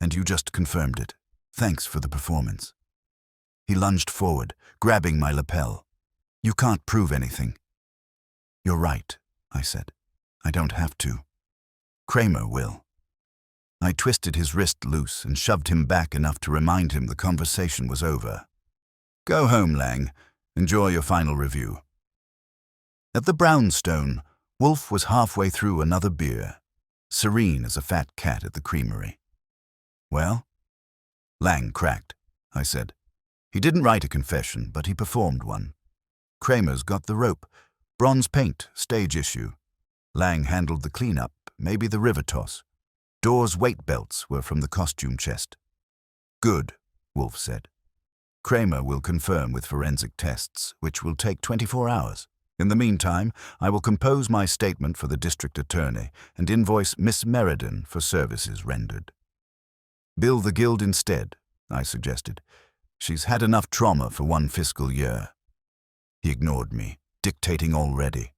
And you just confirmed it. Thanks for the performance. He lunged forward, grabbing my lapel. You can't prove anything. You're right, I said. I don't have to. Kramer will. I twisted his wrist loose and shoved him back enough to remind him the conversation was over. Go home, Lang. Enjoy your final review. At the brownstone, Wolfe was halfway through another beer, serene as a fat cat at the creamery. Well? Lang cracked, I said. He didn't write a confession, but he performed one. Kramer's got the rope. Bronze paint, stage issue. Lang handled the clean-up, maybe the river toss. Door's weight belts were from the costume chest. Good, Wolfe said. Kramer will confirm with forensic tests, which will take 24 hours. In the meantime, I will compose my statement for the district attorney and invoice Miss Meriden for services rendered. Bill the guild instead, I suggested. She's had enough trauma for one fiscal year. He ignored me, dictating already.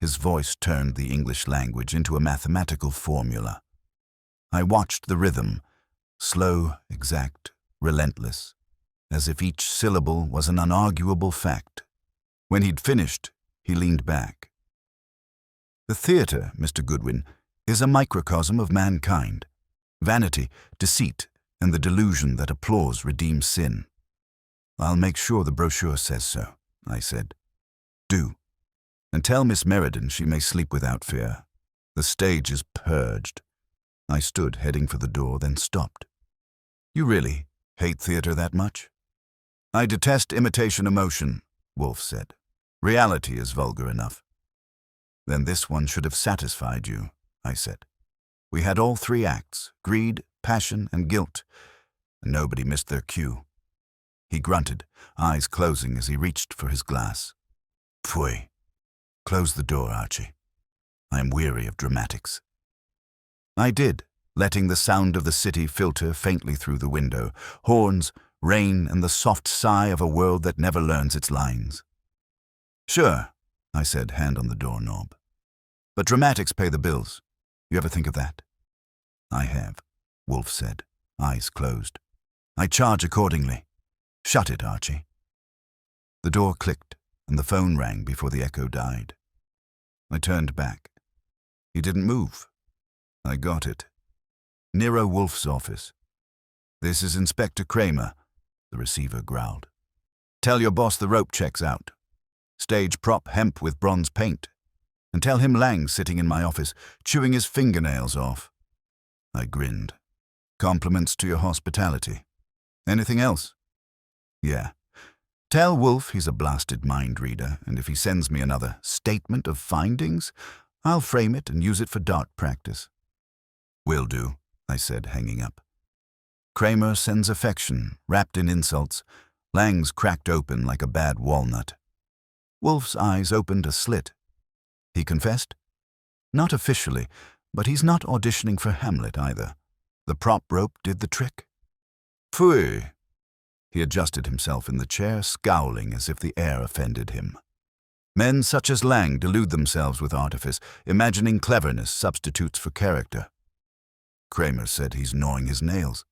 His voice turned the English language into a mathematical formula. I watched the rhythm, slow, exact, relentless, as if each syllable was an unarguable fact. When he'd finished, he leaned back. The theatre, Mr. Goodwin, is a microcosm of mankind. Vanity, deceit, and the delusion that applause redeems sin. I'll make sure the brochure says so, I said. Do. And tell Miss Meriden she may sleep without fear. The stage is purged. I stood, heading for the door, then stopped. You really hate theatre that much? I detest imitation emotion, Wolfe said. Reality is vulgar enough. Then this one should have satisfied you, I said. We had all three acts, greed, passion, and guilt, and nobody missed their cue. He grunted, eyes closing as he reached for his glass. Pfui. Close the door, Archie. I am weary of dramatics. I did, letting the sound of the city filter faintly through the window, horns, rain, and the soft sigh of a world that never learns its lines. Sure, I said, hand on the doorknob. But dramatics pay the bills. You ever think of that? I have, Wolfe said, eyes closed. I charge accordingly. Shut it, Archie. The door clicked, and the phone rang before the echo died. I turned back. He didn't move. I got it. Nero Wolfe's office. This is Inspector Kramer, the receiver growled. Tell your boss the rope check's out. Stage prop hemp with bronze paint. And tell him Lang's sitting in my office, chewing his fingernails off. I grinned. Compliments to your hospitality. Anything else? Yeah. Tell Wolfe he's a blasted mind reader, and if he sends me another statement of findings, I'll frame it and use it for dart practice. Will do, I said, hanging up. Kramer sends affection, wrapped in insults. Lang's cracked open like a bad walnut. Wolfe's eyes opened a slit. He confessed? Not officially, but he's not auditioning for Hamlet either. The prop rope did the trick. Pfui. He adjusted himself in the chair, scowling as if the air offended him. Men such as Lang delude themselves with artifice, imagining cleverness substitutes for character. Kramer said he's gnawing his nails.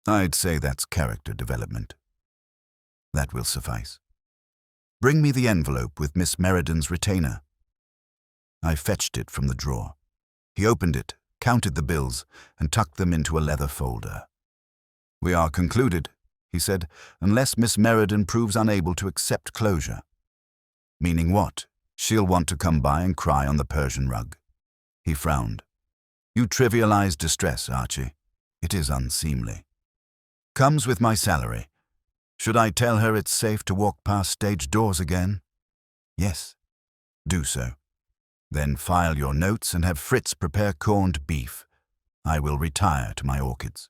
I'd say that's character development. That will suffice. Bring me the envelope with Miss Meriden's retainer. I fetched it from the drawer. He opened it, counted the bills, and tucked them into a leather folder. We are concluded, he said, unless Miss Meriden proves unable to accept closure. Meaning what? She'll want to come by and cry on the Persian rug. He frowned. You trivialize distress, Archie. It is unseemly. Comes with my salary. Should I tell her it's safe to walk past stage doors again? Yes. Do so. Then file your notes and have Fritz prepare corned beef. I will retire to my orchids.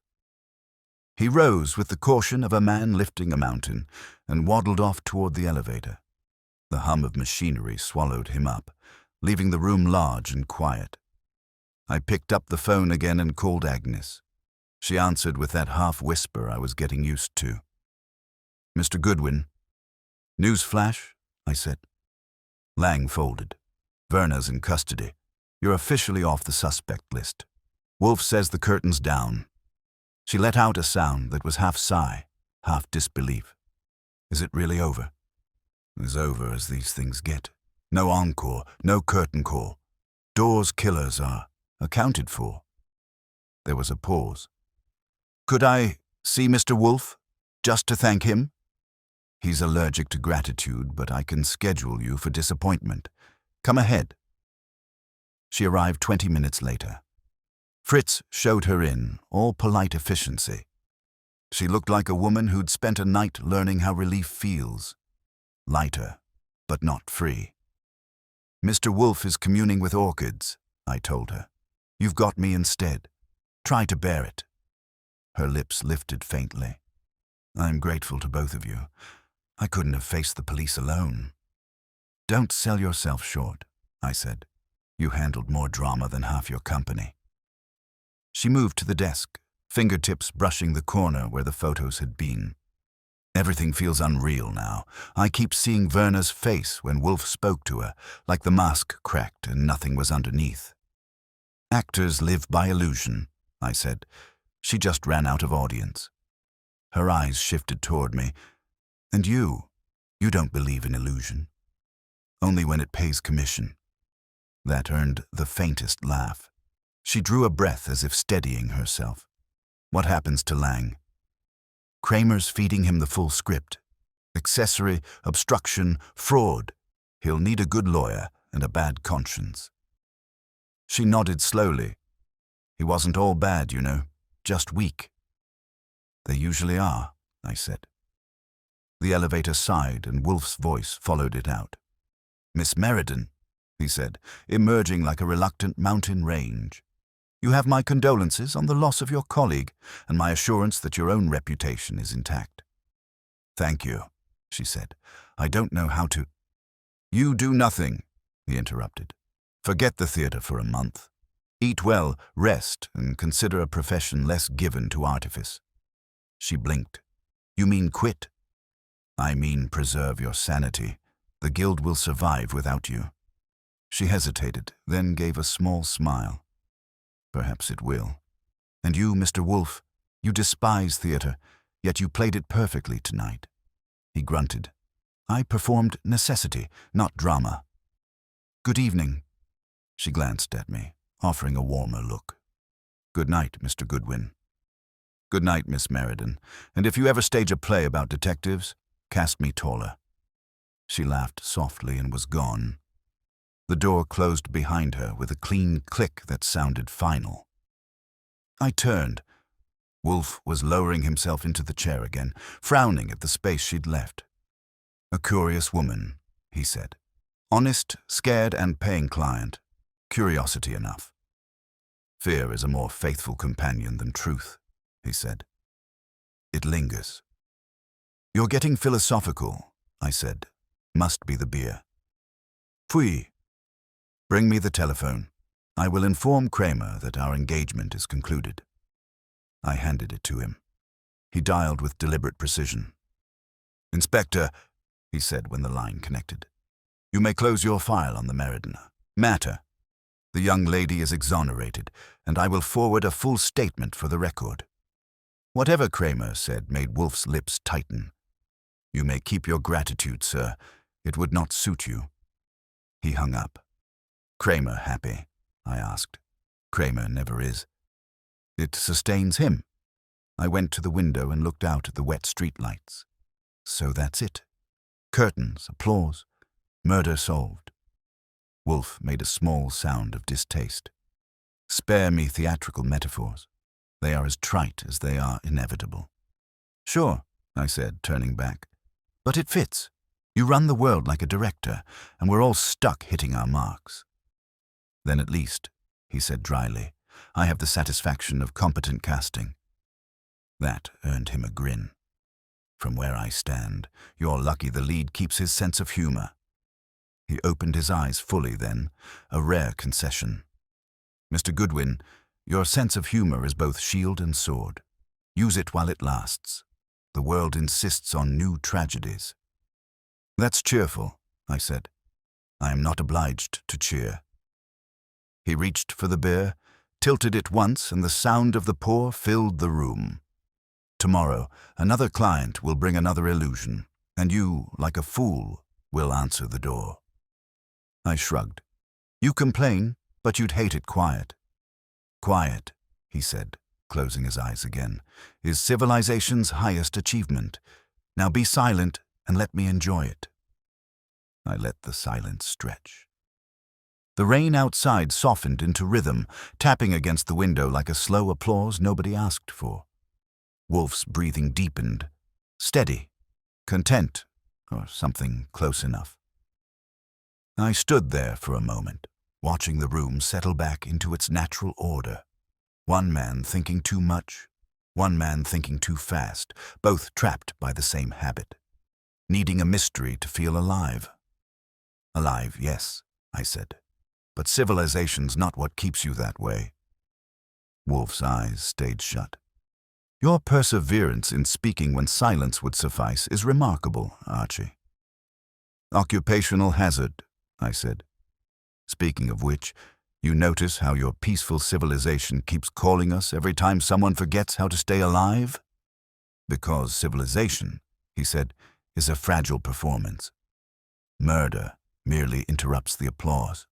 He rose with the caution of a man lifting a mountain and waddled off toward the elevator. The hum of machinery swallowed him up, leaving the room large and quiet. I picked up the phone again and called Agnes. She answered with that half-whisper I was getting used to. Mr. Goodwin. News flash, I said. Lang folded. Werner's in custody. You're officially off the suspect list. Wolfe says the curtain's down. She let out a sound that was half sigh, half disbelief. Is it really over? As over as these things get. No encore, no curtain call. Doors killers are accounted for. There was a pause. Could I see Mr. Wolfe, just to thank him? He's allergic to gratitude, but I can schedule you for disappointment. Come ahead." She arrived 20 minutes later. Fritz showed her in, all polite efficiency. She looked like a woman who'd spent a night learning how relief feels. Lighter, but not free. "Mr. Wolfe is communing with orchids," I told her. "You've got me instead. Try to bear it." Her lips lifted faintly. "I'm grateful to both of you. I couldn't have faced the police alone." "Don't sell yourself short," I said. "You handled more drama than half your company." She moved to the desk, fingertips brushing the corner where the photos had been. "Everything feels unreal now. I keep seeing Werner's face when Wolfe spoke to her, like the mask cracked and nothing was underneath." "Actors live by illusion," I said. She just ran out of audience. Her eyes shifted toward me. "And you don't believe in illusion?" "Only when it pays commission." That earned the faintest laugh. She drew a breath as if steadying herself. "What happens to Lang?" "Kramer's feeding him the full script. Accessory, obstruction, fraud. He'll need a good lawyer and a bad conscience." She nodded slowly. "He wasn't all bad, you know, just weak." "They usually are," I said. The elevator sighed and Wolfe's voice followed it out. "Miss Meriden," he said, emerging like a reluctant mountain range. "You have my condolences on the loss of your colleague and my assurance that your own reputation is intact." "Thank you," she said. "I don't know how to—" "You do nothing," he interrupted. "Forget the theater for a month. Eat well, rest, and consider a profession less given to artifice." She blinked. "You mean quit?" "I mean preserve your sanity. The guild will survive without you." She hesitated, then gave a small smile. "Perhaps it will. And you, Mr. Wolfe, you despise theater, yet you played it perfectly tonight." He grunted. "I performed necessity, not drama." "Good evening." She glanced at me, offering a warmer look. "Good night, Mr. Goodwin." "Good night, Miss Meriden. And if you ever stage a play about detectives, cast me taller." She laughed softly and was gone. The door closed behind her with a clean click that sounded final. I turned. Wolfe was lowering himself into the chair again, frowning at the space she'd left. "A curious woman," he said. "Honest, scared, and paying client. Curiosity enough." "Fear is a more faithful companion than truth," he said. "It lingers." "You're getting philosophical," I said. "Must be the beer." "Pfui." "Bring me the telephone. I will inform Kramer that our engagement is concluded." I handed it to him. He dialed with deliberate precision. "Inspector," he said when the line connected, "you may close your file on the Meriden matter. The young lady is exonerated, and I will forward a full statement for the record." Whatever Kramer said made Wolfe's lips tighten. "You may keep your gratitude, sir. It would not suit you." He hung up. "Kramer happy?" I asked. "Kramer never is." "It sustains him." I went to the window and looked out at the wet streetlights. So that's it. Curtains, applause, murder solved. Wolfe made a small sound of distaste. "Spare me theatrical metaphors. They are as trite as they are inevitable." "Sure," I said, turning back. "But it fits. You run the world like a director, and we're all stuck hitting our marks." "Then at least," he said dryly, "I have the satisfaction of competent casting." That earned him a grin. "From where I stand, you're lucky the lead keeps his sense of humor." He opened his eyes fully then, a rare concession. "Mr. Goodwin, your sense of humor is both shield and sword. Use it while it lasts. The world insists on new tragedies." "That's cheerful," I said. "I am not obliged to cheer." He reached for the beer, tilted it once, and the sound of the pour filled the room. "Tomorrow, another client will bring another illusion, and you, like a fool, will answer the door." I shrugged. "You complain, but you'd hate it quiet." "Quiet," he said, closing his eyes again, "is civilization's highest achievement. Now be silent and let me enjoy it." I let the silence stretch. The rain outside softened into rhythm, tapping against the window like a slow applause nobody asked for. Wolfe's breathing deepened, steady, content, or something close enough. I stood there for a moment, watching the room settle back into its natural order. One man thinking too much, one man thinking too fast, both trapped by the same habit, needing a mystery to feel alive. Alive, yes, I said, but civilization's not what keeps you that way. Wolfe's eyes stayed shut. Your perseverance in speaking when silence would suffice is remarkable, Archie. Occupational hazard, I said. Speaking of which, you notice how your peaceful civilization keeps calling us every time someone forgets how to stay alive? Because civilization, he said, is a fragile performance. Murder merely interrupts the applause.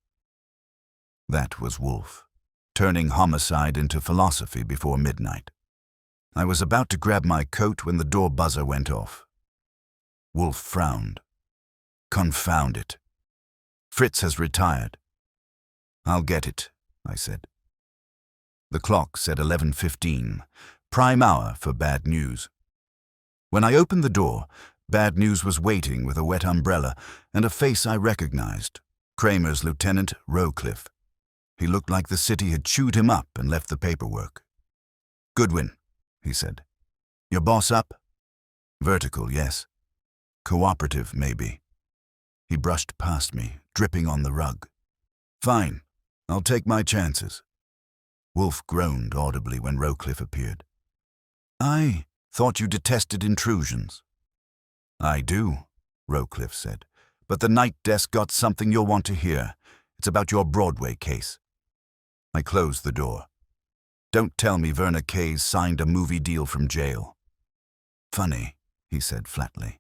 That was Wolfe, turning homicide into philosophy before midnight. I was about to grab my coat when the door buzzer went off. Wolfe frowned. Confound it. Fritz has retired. I'll get it, I said. The clock said 11:15, prime hour for bad news. When I opened the door, bad news was waiting with a wet umbrella and a face I recognized, Kramer's Lieutenant Rowcliffe. He looked like the city had chewed him up and left the paperwork. Goodwin, he said. Your boss up? Vertical, yes. Cooperative, maybe. He brushed past me, dripping on the rug. Fine, I'll take my chances. Wolfe groaned audibly when Rowcliffe appeared. I thought you detested intrusions. I do, Rowcliffe said, but the night desk got something you'll want to hear. It's about your Broadway case. I closed the door. Don't tell me Verna Kayes signed a movie deal from jail. Funny, he said flatly.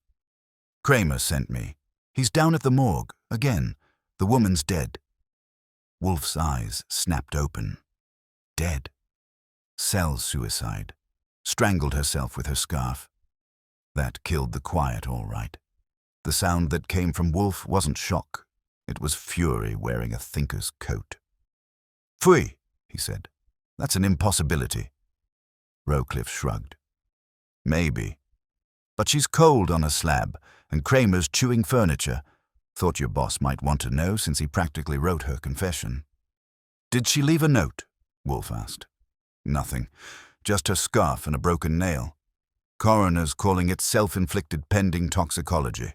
Kramer sent me. He's down at the morgue, again. The woman's dead. Wolfe's eyes snapped open. Dead. Cell suicide. Strangled herself with her scarf. That killed the quiet, all right. The sound that came from Wolfe wasn't shock. It was fury wearing a thinker's coat. Pfui, he said. That's an impossibility. Rowcliffe shrugged. Maybe. But she's cold on a slab, and Kramer's chewing furniture. Thought your boss might want to know since he practically wrote her confession. Did she leave a note? Wolfe asked. Nothing. Just her scarf and a broken nail. Coroner's calling it self-inflicted pending toxicology.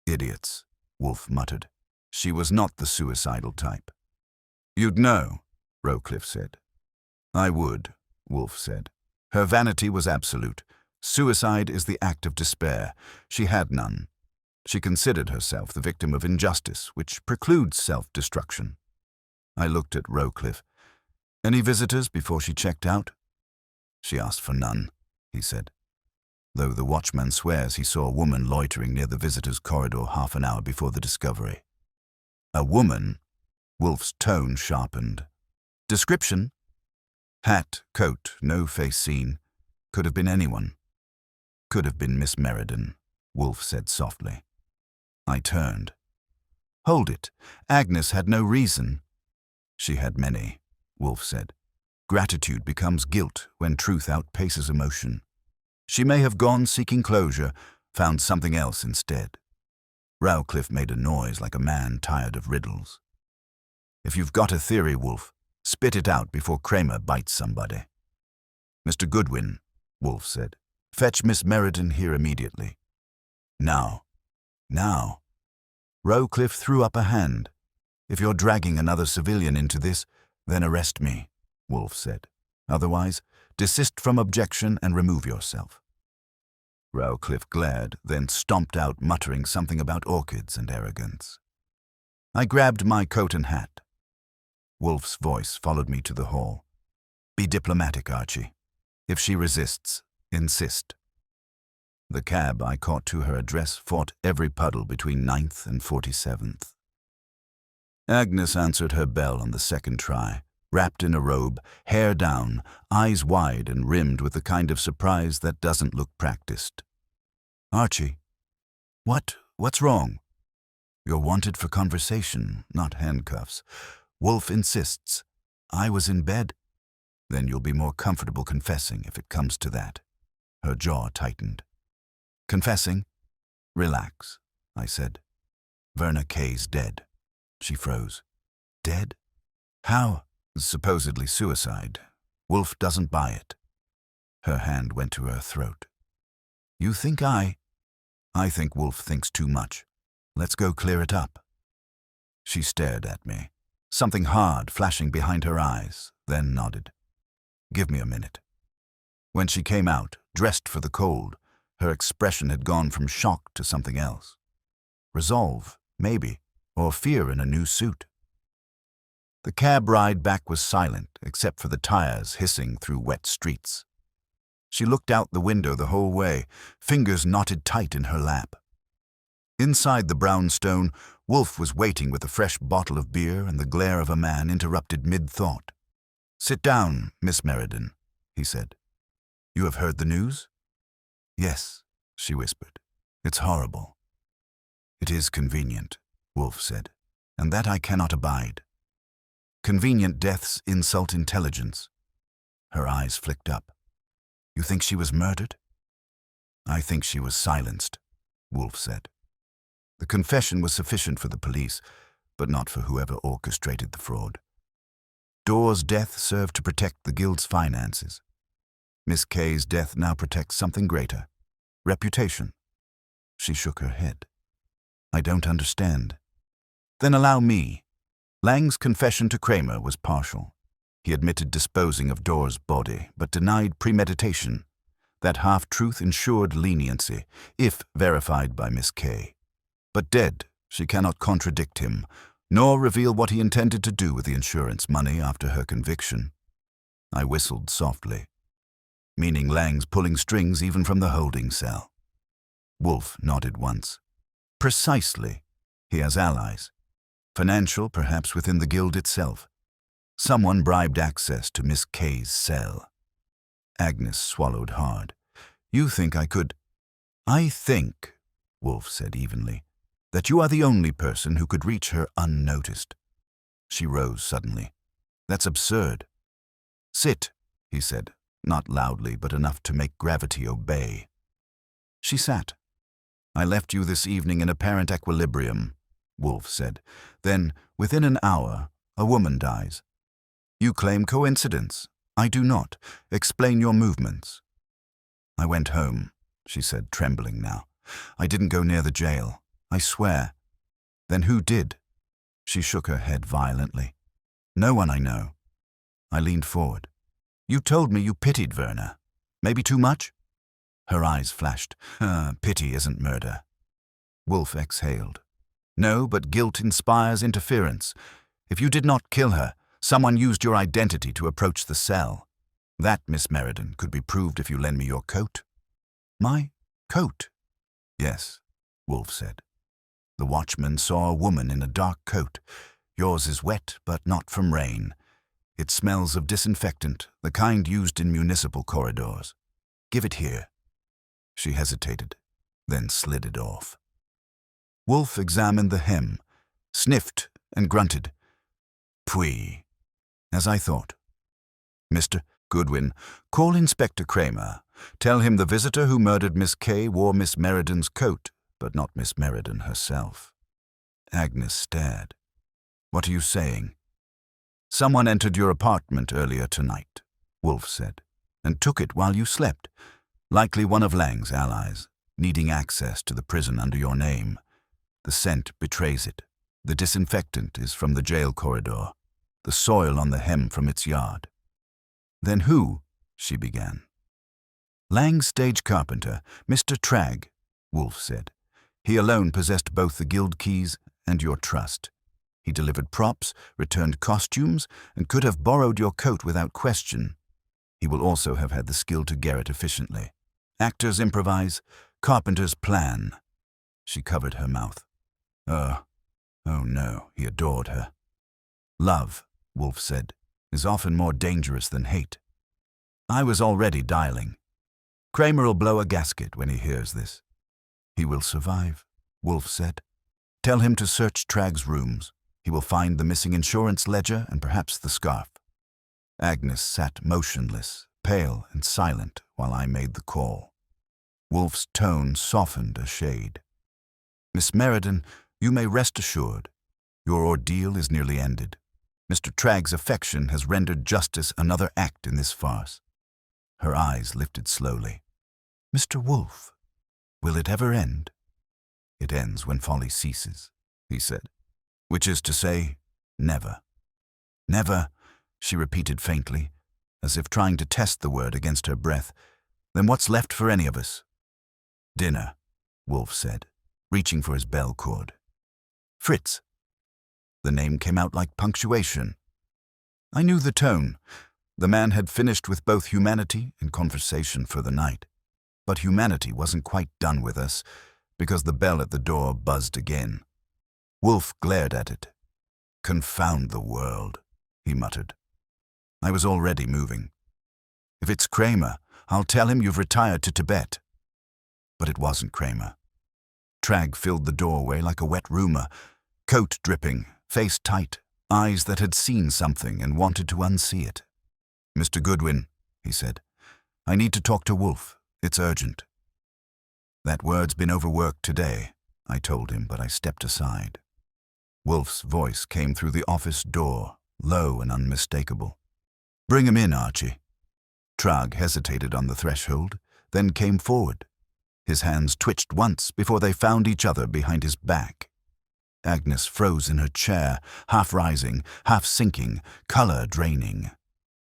Idiots, Wolfe muttered. She was not the suicidal type. You'd know, Rowcliffe said. I would, Wolfe said. Her vanity was absolute. Suicide is the act of despair. She had none. She considered herself the victim of injustice, which precludes self-destruction. I looked at Rowcliffe. Any visitors before she checked out? She asked for none, he said, though the watchman swears he saw a woman loitering near the visitors' corridor half an hour before the discovery. A woman? Wolfe's tone sharpened. Description? Hat, coat, no face seen. Could have been anyone. Could have been Miss Meriden, Wolfe said softly. I turned. Hold it. Agnes had no reason. She had many, Wolfe said. Gratitude becomes guilt when truth outpaces emotion. She may have gone seeking closure, found something else instead. Rowcliffe made a noise like a man tired of riddles. If you've got a theory, Wolfe, spit it out before Kramer bites somebody. Mr. Goodwin, Wolfe said, fetch Miss Meriden here immediately. Now. Now. Rowcliffe threw up a hand. If you're dragging another civilian into this, then arrest me, Wolfe said. Otherwise, desist from objection and remove yourself. Rowcliffe glared, then stomped out muttering something about orchids and arrogance. I grabbed my coat and hat. Wolfe's voice followed me to the hall. Be diplomatic, Archie. If she resists, insist. The cab I caught to her address fought every puddle between 9th and 47th. Agnes answered her bell on the second try, wrapped in a robe, hair down, eyes wide and rimmed with the kind of surprise that doesn't look practiced. Archie. What's wrong? You're wanted for conversation, not handcuffs. Wolfe insists. I was in bed. Then you'll be more comfortable confessing if it comes to that. Her jaw tightened. Confessing? Relax, I said. Verna Kay's dead. She froze. Dead? How? Supposedly suicide. Wolfe doesn't buy it. Her hand went to her throat. You think I think Wolfe thinks too much. Let's go clear it up. She stared at me, something hard flashing behind her eyes, then nodded. Give me a minute. When she came out, dressed for the cold, her expression had gone from shock to something else. Resolve, maybe, or fear in a new suit. The cab ride back was silent, except for the tires hissing through wet streets. She looked out the window the whole way, fingers knotted tight in her lap. Inside the brownstone, Wolfe was waiting with a fresh bottle of beer, and the glare of a man interrupted mid-thought. Sit down, Miss Meriden, he said. You have heard the news? Yes, she whispered. It's horrible. It is convenient, Wolfe said, and that I cannot abide. Convenient deaths insult intelligence. Her eyes flicked up. You think she was murdered? I think she was silenced, Wolfe said. The confession was sufficient for the police, but not for whoever orchestrated the fraud. Dorr's death served to protect the guild's finances. Miss Kay's death now protects something greater. Reputation. She shook her head. I don't understand. Then allow me. Lang's confession to Kramer was partial. He admitted disposing of Dorr's body, but denied premeditation. That half-truth ensured leniency, if verified by Miss Kay. But dead, she cannot contradict him, nor reveal what he intended to do with the insurance money after her conviction. I whistled softly, meaning Lang's pulling strings even from the holding cell. Wolfe nodded once. Precisely. He has allies. Financial, perhaps within the guild itself. Someone bribed access to Miss Kay's cell. Agnes swallowed hard. You think I could... I think, Wolfe said evenly, that you are the only person who could reach her unnoticed. She rose suddenly. That's absurd. Sit, he said, not loudly but enough to make gravity obey. She sat. I left you this evening in apparent equilibrium, Wolfe said. Then, within an hour, a woman dies. You claim coincidence. I do not. Explain your movements. I went home, she said, trembling now. I didn't go near the jail. I swear. Then who did? She shook her head violently. No one I know. I leaned forward. You told me you pitied Verna. Maybe too much? Her eyes flashed. Pity isn't murder. Wolfe exhaled. No, but guilt inspires interference. If you did not kill her, someone used your identity to approach the cell. That, Miss Meriden, could be proved if you lend me your coat. My coat? Yes, Wolfe said. The watchman saw a woman in a dark coat. Yours is wet, but not from rain. It smells of disinfectant, the kind used in municipal corridors. Give it here. She hesitated, then slid it off. Wolfe examined the hem, sniffed, and grunted. Pwee. As I thought. Mr. Goodwin, call Inspector Kramer. Tell him the visitor who murdered Miss Kay wore Miss Meriden's coat, but not Miss Meriden herself. Agnes stared. What are you saying? Someone entered your apartment earlier tonight, Wolfe said, and took it while you slept. Likely one of Lang's allies, needing access to the prison under your name. The scent betrays it. The disinfectant is from the jail corridor, the soil on the hem from its yard. Then who? She began. Lang's stage carpenter, Mr. Tragg, Wolfe said. He alone possessed both the guild keys and your trust. He delivered props, returned costumes, and could have borrowed your coat without question. He will also have had the skill to garret efficiently. Actors improvise, carpenters plan. She covered her mouth. Oh no, he adored her. Love, Wolfe said, is often more dangerous than hate. I was already dialing. Kramer'll blow a gasket when he hears this. He will survive, Wolfe said. Tell him to search Tragg's rooms. He will find the missing insurance ledger and perhaps the scarf." Agnes sat motionless, pale and silent, while I made the call. Wolfe's tone softened a shade. "Miss Meriden, you may rest assured. Your ordeal is nearly ended. Mr. Tragg's affection has rendered justice another act in this farce." Her eyes lifted slowly. "Mr. Wolfe, will it ever end?" "It ends when folly ceases," he said. "Which is to say, never." "Never," she repeated faintly, as if trying to test the word against her breath. "Then what's left for any of us?" "Dinner," Wolfe said, reaching for his bell cord. "Fritz." The name came out like punctuation. I knew the tone. The man had finished with both humanity and conversation for the night. But humanity wasn't quite done with us, because the bell at the door buzzed again. Wolfe glared at it. "Confound the world," he muttered. I was already moving. "If it's Kramer, I'll tell him you've retired to Tibet." But it wasn't Kramer. Tragg filled the doorway like a wet rumor, coat dripping, face tight, eyes that had seen something and wanted to unsee it. "Mr. Goodwin," he said, "I need to talk to Wolfe. It's urgent." "That word's been overworked today," I told him, but I stepped aside. Wolfe's voice came through the office door, low and unmistakable. "Bring him in, Archie." Tragg hesitated on the threshold, then came forward. His hands twitched once before they found each other behind his back. Agnes froze in her chair, half rising, half sinking, color draining.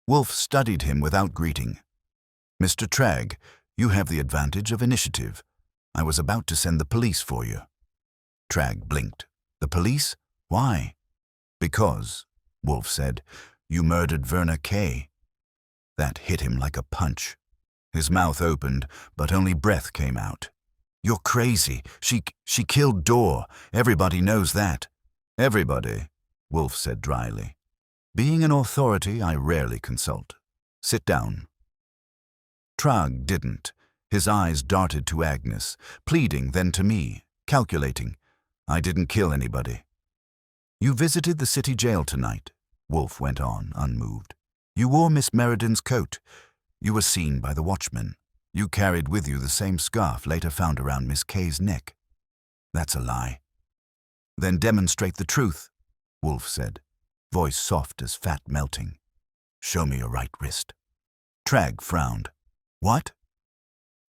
Wolfe studied him without greeting. "Mr. Tragg, you have the advantage of initiative. I was about to send the police for you." Tragg blinked. "The police? Why?" "Because," Wolfe said, "you murdered Verna Kay." That hit him like a punch. His mouth opened, but only breath came out. "You're crazy. She killed Dorr. Everybody knows that." "Everybody," Wolfe said dryly. "Being an authority, I rarely consult. Sit down." Tragg didn't. His eyes darted to Agnes, pleading, then to me, calculating. "I didn't kill anybody." "You visited the city jail tonight," Wolfe went on, unmoved. "You wore Miss Meriden's coat. You were seen by the watchman. You carried with you the same scarf later found around Miss Kay's neck." "That's a lie." "Then demonstrate the truth," Wolfe said, voice soft as fat melting. "Show me your right wrist." Tragg frowned. "What?"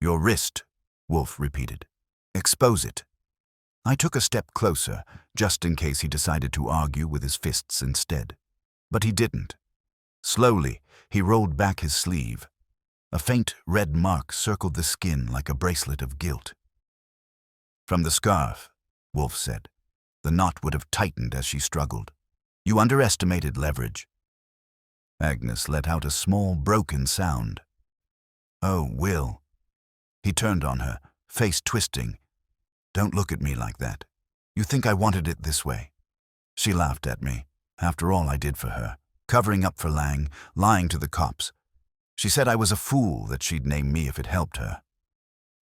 "Your wrist," Wolfe repeated. "Expose it." I took a step closer, just in case he decided to argue with his fists instead. But he didn't. Slowly, he rolled back his sleeve. A faint red mark circled the skin like a bracelet of guilt. "From the scarf," Wolfe said. The knot would have tightened as she struggled. "You underestimated leverage." Agnes let out a small, broken sound. "Oh, Will." He turned on her, face twisting. "Don't look at me like that. You think I wanted it this way." She laughed at me. After all I did for her, covering up for Lang, lying to the cops. She said I was a fool that she'd name me if it helped her.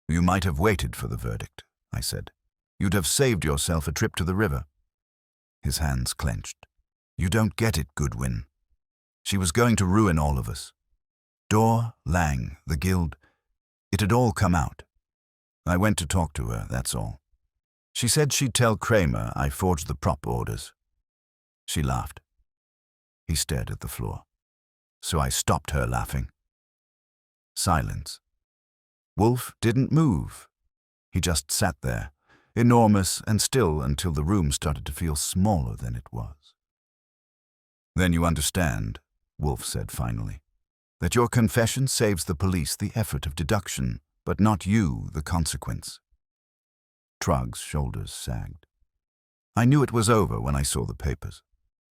"You might have waited for the verdict," I said. "You'd have saved yourself a trip to the river." His hands clenched. "You don't get it, Goodwin. She was going to ruin all of us. Dorr, Lang, the guild. It had all come out. I went to talk to her, that's all. She said she'd tell Kramer I forged the prop orders." She laughed. He stared at the floor. So I stopped her laughing. Silence. Wolfe didn't move. He just sat there, enormous and still until the room started to feel smaller than it was. "Then you understand," Wolfe said finally, "that your confession saves the police the effort of deduction, but not you the consequence." Tragg's shoulders sagged. "I knew it was over when I saw the papers.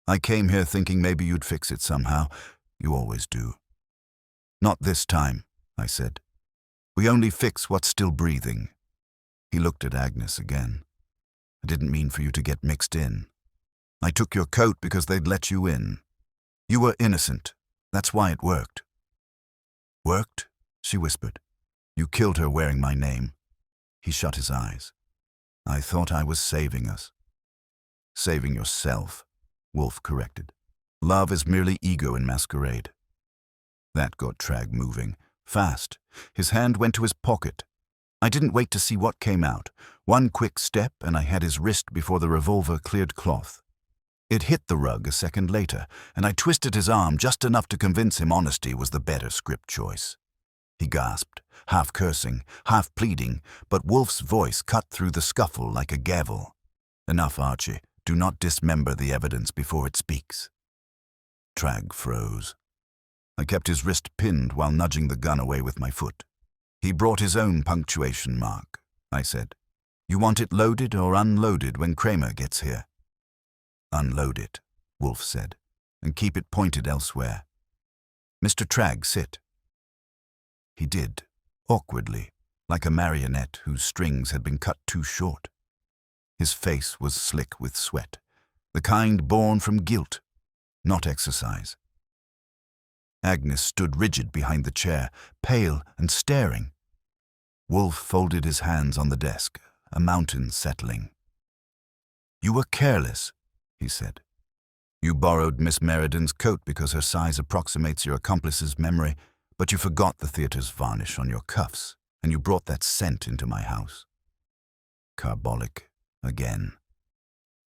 I came here thinking maybe you'd fix it somehow. You always do." "Not this time," I said. "We only fix what's still breathing." He looked at Agnes again. "I didn't mean for you to get mixed in. I took your coat because they'd let you in. You were innocent. That's why it worked." "Worked?" she whispered. "You killed her wearing my name." He shut his eyes. "I thought I was saving us. Saving yourself, Wolfe corrected. Love is merely ego in masquerade. That got Tragg moving. Fast. His hand went to his pocket. I didn't wait to see what came out. One quick step and I had his wrist before the revolver cleared cloth. It hit the rug a second later, and I twisted his arm just enough to convince him honesty was the better script choice. He gasped, half cursing, half pleading, but Wolfe's voice cut through the scuffle like a gavel. Enough, Archie. Do not dismember the evidence before it speaks. Tragg froze. I kept his wrist pinned while nudging the gun away with my foot. He brought his own punctuation mark, I said. You want it loaded or unloaded when Kramer gets here? Unload it, Wolfe said, and keep it pointed elsewhere. Mr. Tragg, sit. He did, awkwardly, like a marionette whose strings had been cut too short. His face was slick with sweat, the kind born from guilt, not exercise. Agnes stood rigid behind the chair, pale and staring. Wolfe folded his hands on the desk, a mountain settling. You were careless, he said. You borrowed Miss Meriden's coat because her size approximates your accomplice's memory, but you forgot the theater's varnish on your cuffs, and you brought that scent into my house. Carbolic, again.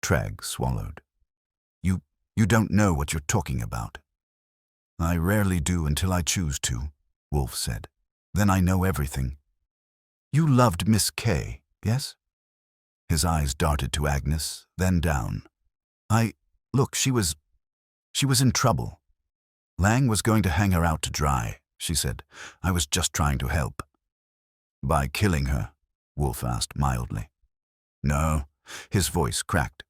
Tragg swallowed. You don't know what you're talking about. I rarely do until I choose to, Wolfe said. Then I know everything. You loved Miss Kay, yes? His eyes darted to Agnes, then down. Look, she was in trouble. Lang was going to hang her out to dry, she said. I was just trying to help. By killing her? Wolfe asked mildly. No, his voice cracked.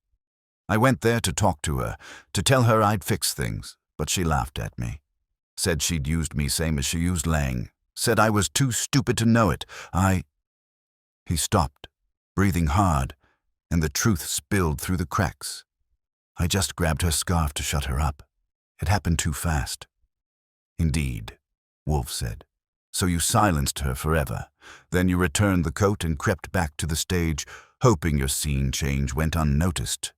I went there to talk to her, to tell her I'd fix things, but she laughed at me. Said she'd used me same as she used Lang. Said I was too stupid to know it. He stopped, breathing hard, and the truth spilled through the cracks. I just grabbed her scarf to shut her up. It happened too fast. Indeed, Wolfe said. So you silenced her forever. Then you returned the coat and crept back to the stage, hoping your scene change went unnoticed.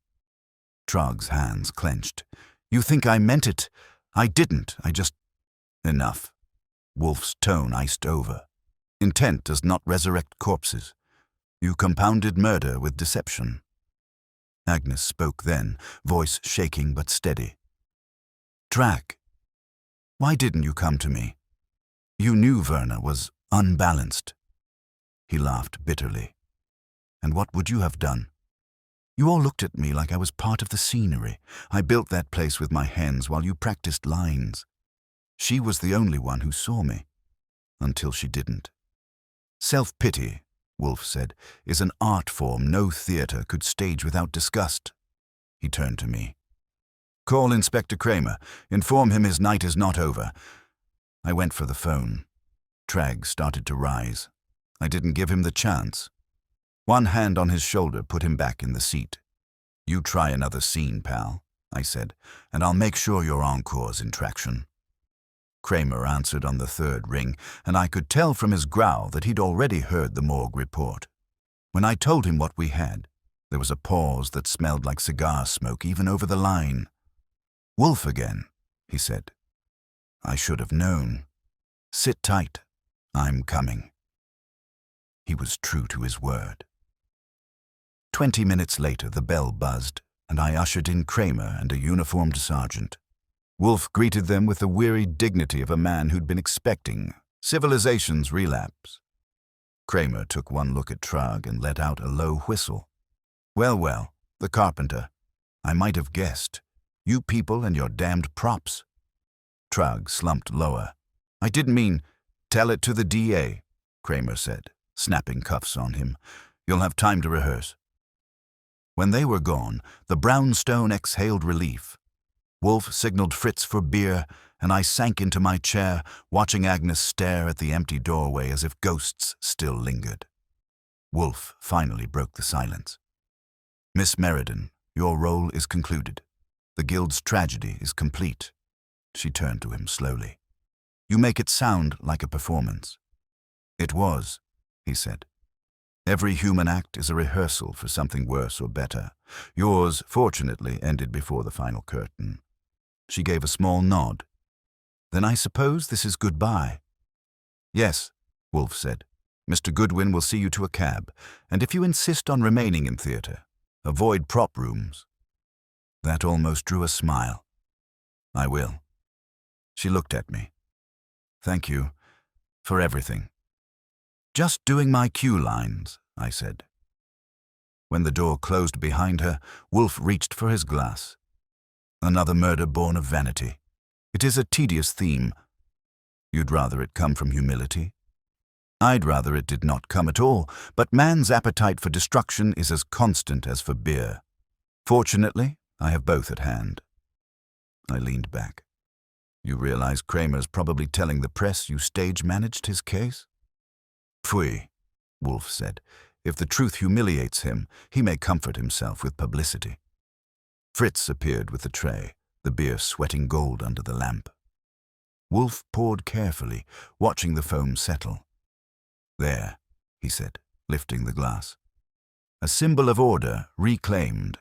Tragg's hands clenched. You think I meant it? I didn't. I just... Enough. Wolfe's tone iced over. Intent does not resurrect corpses. You compounded murder with deception. Agnes spoke then, voice shaking but steady. Tragg, why didn't you come to me? You knew Verna was unbalanced. He laughed bitterly. And what would you have done? You all looked at me like I was part of the scenery. I built that place with my hands while you practiced lines. She was the only one who saw me, until she didn't. Self-pity, Wolfe said, is an art form no theater could stage without disgust. He turned to me. Call Inspector Kramer. Inform him his night is not over. I went for the phone. Tragg started to rise. I didn't give him the chance. One hand on his shoulder put him back in the seat. You try another scene, pal, I said, and I'll make sure your encore's in traction. Kramer answered on the third ring, and I could tell from his growl that he'd already heard the morgue report. When I told him what we had, there was a pause that smelled like cigar smoke even over the line. Wolfe again, he said. I should have known. Sit tight. I'm coming. He was true to his word. 20 minutes later, the bell buzzed, and I ushered in Kramer and a uniformed sergeant. Wolfe greeted them with the weary dignity of a man who'd been expecting civilization's relapse. Kramer took one look at Tragg and let out a low whistle. Well, the carpenter. I might have guessed. You people and your damned props. Tragg slumped lower. I didn't mean, tell it to the DA, Kramer said, snapping cuffs on him. You'll have time to rehearse. When they were gone, the brownstone exhaled relief. Wolfe signaled Fritz for beer, and I sank into my chair, watching Agnes stare at the empty doorway as if ghosts still lingered. Wolfe finally broke the silence. Miss Meriden, your role is concluded. The Guild's tragedy is complete. She turned to him slowly. You make it sound like a performance. It was, he said. Every human act is a rehearsal for something worse or better. Yours, fortunately, ended before the final curtain. She gave a small nod. Then I suppose this is goodbye. Yes, Wolfe said. Mr. Goodwin will see you to a cab, and if you insist on remaining in theatre, avoid prop rooms. That almost drew a smile. I will. She looked at me. Thank you for everything. Just doing my cue lines, I said. When the door closed behind her, Wolfe reached for his glass. Another murder born of vanity. It is a tedious theme. You'd rather it come from humility? I'd rather it did not come at all, but man's appetite for destruction is as constant as for beer. Fortunately, I have both at hand. I leaned back. You realize Kramer's probably telling the press you stage-managed his case? Pfui, Wolfe said. If the truth humiliates him, he may comfort himself with publicity. Fritz appeared with the tray, the beer sweating gold under the lamp. Wolfe poured carefully, watching the foam settle. There, he said, lifting the glass. A symbol of order reclaimed.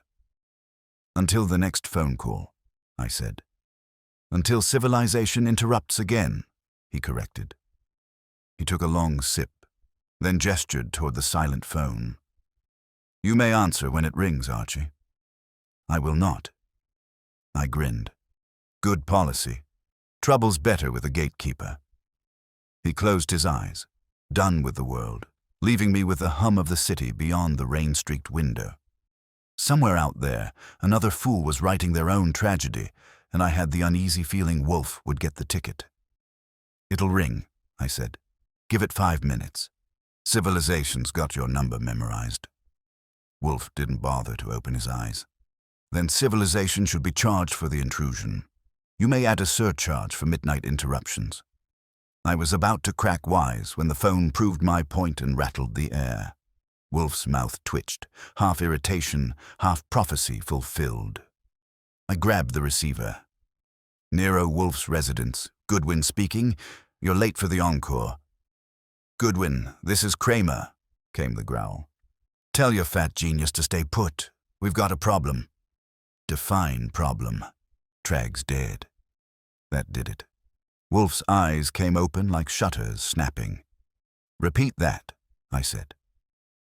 Until the next phone call, I said. Until civilization interrupts again, he corrected. He took a long sip, then gestured toward the silent phone. You may answer when it rings, Archie. I will not. I grinned. Good policy. Trouble's better with a gatekeeper. He closed his eyes, done with the world, leaving me with the hum of the city beyond the rain-streaked window. Somewhere out there, another fool was writing their own tragedy, and I had the uneasy feeling Wolfe would get the ticket. It'll ring, I said. Give it 5 minutes. Civilization's got your number memorized. Wolfe didn't bother to open his eyes. Then civilization should be charged for the intrusion. You may add a surcharge for midnight interruptions. I was about to crack wise when the phone proved my point and rattled the air. Wolfe's mouth twitched, half irritation, half prophecy fulfilled. I grabbed the receiver. Nero Wolfe's residence. Goodwin speaking. You're late for the encore. Goodwin, this is Kramer, came the growl. Tell your fat genius to stay put. We've got a problem. Define problem. Trag's dead. That did it. Wolfe's eyes came open like shutters snapping. Repeat that, I said.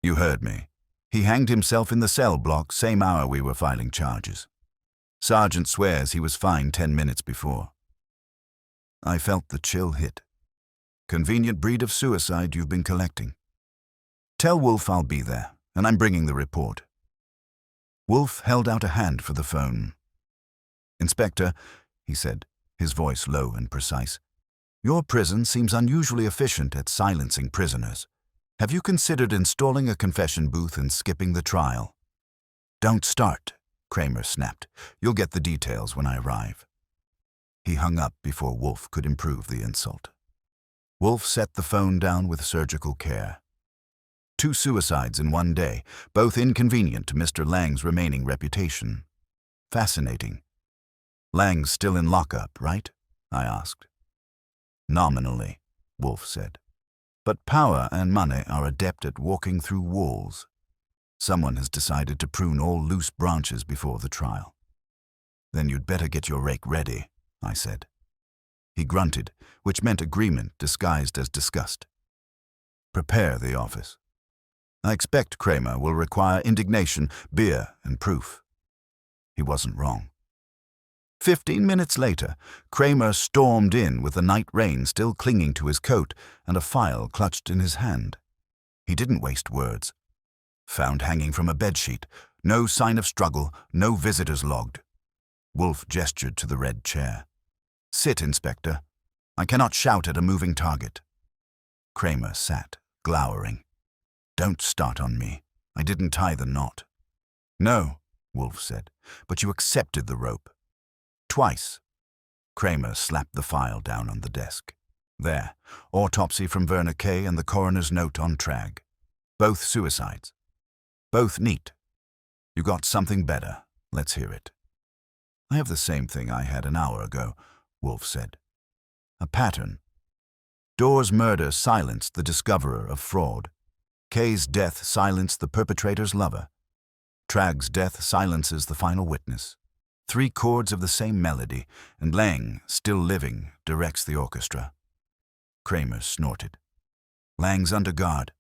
You heard me. He hanged himself in the cell block same hour we were filing charges. Sergeant swears he was fine 10 minutes before. I felt the chill hit. Convenient breed of suicide you've been collecting. Tell Wolfe I'll be there, and I'm bringing the report. Wolfe held out a hand for the phone. Inspector, he said, his voice low and precise, your prison seems unusually efficient at silencing prisoners. Have you considered installing a confession booth and skipping the trial? Don't start, Kramer snapped. You'll get the details when I arrive. He hung up before Wolfe could improve the insult. Wolfe set the phone down with surgical care. 2 suicides in one day, both inconvenient to Mr. Lang's remaining reputation. Fascinating. Lang's still in lockup, right? I asked. Nominally, Wolfe said. But power and money are adept at walking through walls. Someone has decided to prune all loose branches before the trial. Then you'd better get your rake ready, I said. He grunted, which meant agreement disguised as disgust. Prepare the office. I expect Kramer will require indignation, beer, and proof. He wasn't wrong. 15 minutes later, Kramer stormed in with the night rain still clinging to his coat and a file clutched in his hand. He didn't waste words. Found hanging from a bedsheet. No sign of struggle, no visitors logged. Wolfe gestured to the red chair. Sit, Inspector. I cannot shout at a moving target. Kramer sat, glowering. Don't start on me. I didn't tie the knot. No, Wolfe said, but you accepted the rope. Twice. Kramer slapped the file down on the desk. There, autopsy from Verna Kay and the coroner's note on Trag. Both suicides. Both neat. You got something better. Let's hear it. I have the same thing I had an hour ago, Wolfe said. A pattern. Door's murder silenced the discoverer of fraud. Kay's death silenced the perpetrator's lover. Tragg's death silences the final witness. 3 chords of the same melody, and Lang, still living, directs the orchestra. Kramer snorted. Lang's under guard.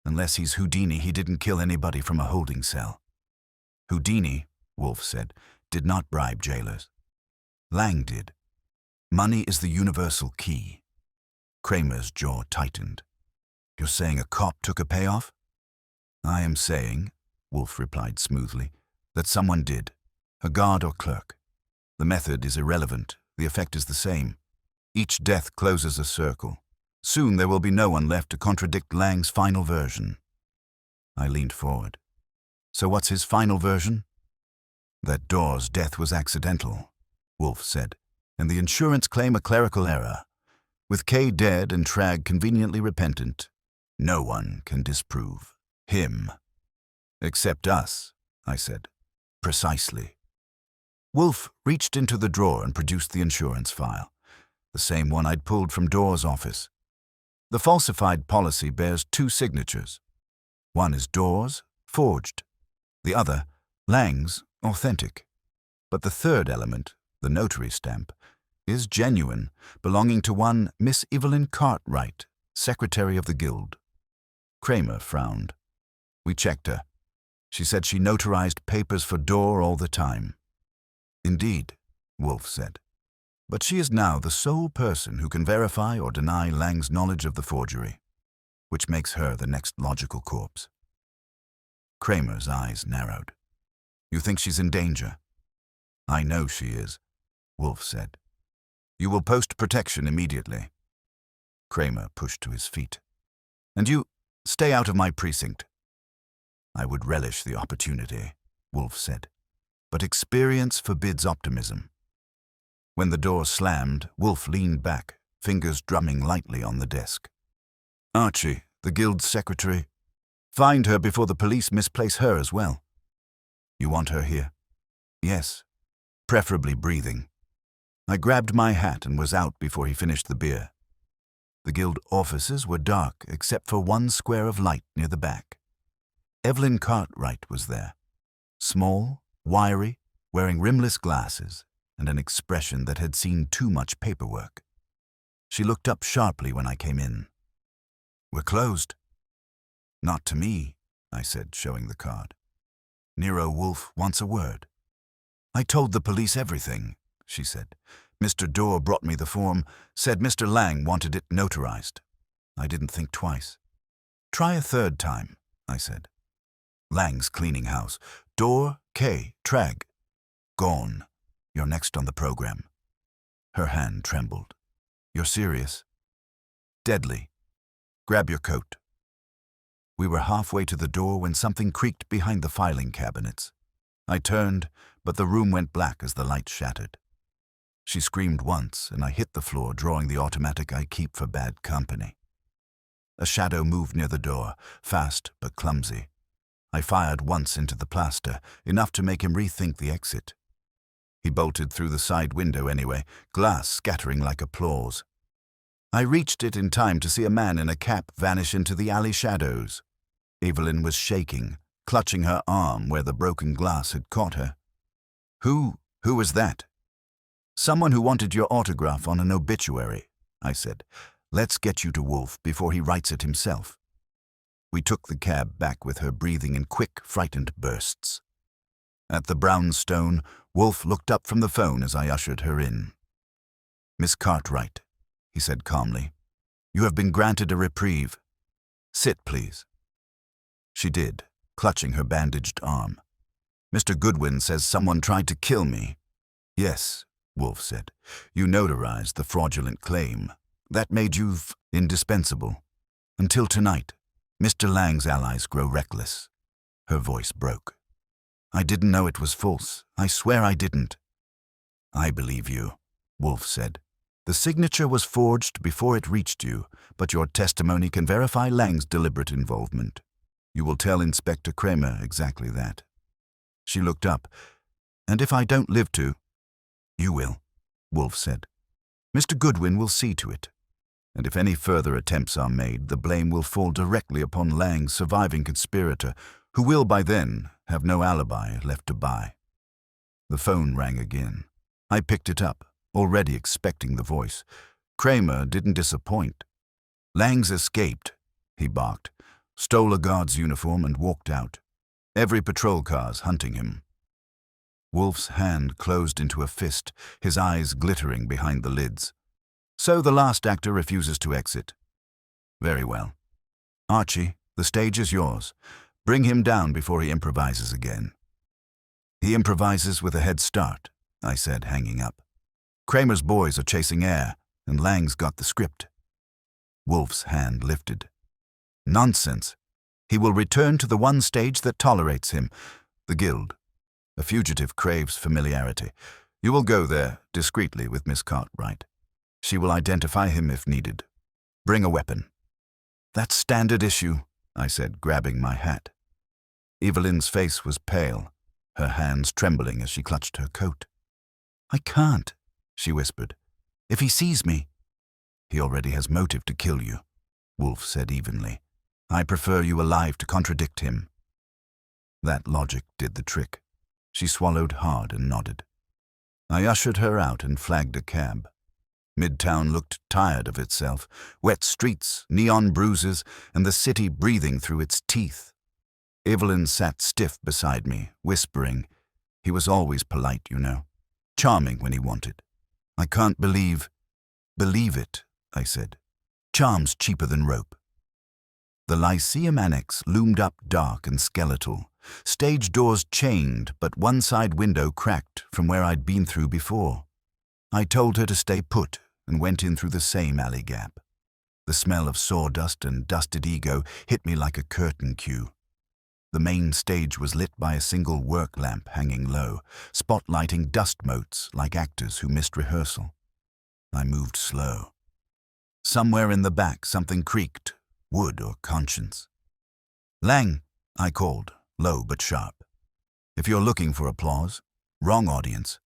Unless he's Houdini, he didn't kill anybody from a holding cell. Houdini, Wolfe said, did not bribe jailers. Lang did. Money is the universal key. Kramer's jaw tightened. You're saying a cop took a payoff? I am saying, Wolfe replied smoothly, that someone did. A guard or clerk. The method is irrelevant. The effect is the same. Each death closes a circle. Soon there will be no one left to contradict Lang's final version. I leaned forward. So what's his final version? That Dawes' death was accidental, Wolfe said, and the insurance claim a clerical error. With Kay dead and Tragg conveniently repentant, no one can disprove him. Except us, I said. Precisely. Wolfe reached into the drawer and produced the insurance file, the same one I'd pulled from Dawes' office. The falsified policy bears 2 signatures. One is Dawes, forged. The other, Lang's, authentic. But the third element, the notary stamp, is genuine, belonging to one Miss Evelyn Cartwright, secretary of the guild. Kramer frowned. We checked her. She said she notarized papers for Dorr all the time. Indeed, Wolfe said. But she is now the sole person who can verify or deny Lang's knowledge of the forgery, which makes her the next logical corpse. Kramer's eyes narrowed. You think she's in danger? I know she is, Wolfe said. You will post protection immediately. Kramer pushed to his feet. And you, stay out of my precinct. I would relish the opportunity, Wolfe said, but experience forbids optimism. When the door slammed, Wolfe leaned back, fingers drumming lightly on the desk. Archie, the guild's secretary. Find her before the police misplace her as well. You want her here? Yes, preferably breathing. I grabbed my hat and was out before he finished the beer. The guild offices were dark except for one square of light near the back. Evelyn Cartwright was there, small, wiry, wearing rimless glasses and an expression that had seen too much paperwork. She looked up sharply when I came in. We're closed. Not to me, I said, showing the card. Nero Wolfe wants a word. I told the police everything, she said. Mr. Dorr brought me the form, said Mr. Lang wanted it notarized. I didn't think twice. Try a 3rd time, I said. Lang's cleaning house. Dorr, Kay, Tragg. Gone. You're next on the program. Her hand trembled. You're serious? Deadly. Grab your coat. We were halfway to the door when something creaked behind the filing cabinets. I turned, but the room went black as the light shattered. She screamed once, and I hit the floor, drawing the automatic I keep for bad company. A shadow moved near the door, fast but clumsy. I fired once into the plaster, enough to make him rethink the exit. He bolted through the side window anyway, glass scattering like applause. I reached it in time to see a man in a cap vanish into the alley shadows. Evelyn was shaking, clutching her arm where the broken glass had caught her. Who was that? Someone who wanted your autograph on an obituary, I said. Let's get you to Wolfe before he writes it himself. We took the cab back with her breathing in quick, frightened bursts. At the brownstone, Wolfe looked up from the phone as I ushered her in. Miss Cartwright, he said calmly, you have been granted a reprieve. Sit, please. She did, clutching her bandaged arm. Mr. Goodwin says someone tried to kill me. Yes, Wolfe said. You notarized the fraudulent claim. That made you indispensable. Until tonight, Mr. Lang's allies grow reckless. Her voice broke. I didn't know it was false. I swear I didn't. I believe you, Wolfe said. The signature was forged before it reached you, but your testimony can verify Lang's deliberate involvement. You will tell Inspector Kramer exactly that. She looked up. And if I don't live to... You will, Wolfe said. Mr. Goodwin will see to it. and if any further attempts are made, the blame will fall directly upon Lang's surviving conspirator, who will by then have no alibi left to buy. The phone rang again. I picked it up, already expecting the voice. Kramer didn't disappoint. "Lang's escaped," he barked, stole a guard's uniform and walked out. "Every patrol car's hunting him." Wolfe's hand closed into a fist, his eyes glittering behind the lids. "So the last actor refuses to exit. Very well. Archie, the stage is yours. Bring him down before he improvises again." "He improvises with a head start," I said, hanging up. "Kramer's boys are chasing air, and Lang's got the script." Wolfe's hand lifted. "Nonsense. He will return to the one stage that tolerates him, the Guild. A fugitive craves familiarity. You will go there discreetly with Miss Cartwright. She will identify him if needed. Bring a weapon." "That's standard issue," I said, grabbing my hat. Evelyn's face was pale, her hands trembling as she clutched her coat. "I can't," she whispered. "If he sees me—" "He already has motive to kill you," Wolfe said evenly. "I prefer you alive to contradict him." That logic did the trick. She swallowed hard and nodded. I ushered her out and flagged a cab. Midtown looked tired of itself, wet streets, neon bruises, and the city breathing through its teeth. Evelyn sat stiff beside me, whispering. He was always polite, you know. Charming when he wanted. "I can't believe—" "Believe it," I said. "Charm's cheaper than rope." The Lyceum Annex loomed up dark and skeletal. Stage doors chained, but one side window cracked from where I'd been through before. I told her to stay put and went in through the same alley gap. The smell of sawdust and dusted ego hit me like a curtain cue. The main stage was lit by a single work lamp hanging low, spotlighting dust motes like actors who missed rehearsal. I moved slow. Somewhere in the back something creaked, wood or conscience. "Lang," I called, low but sharp. "If you're looking for applause, wrong audience."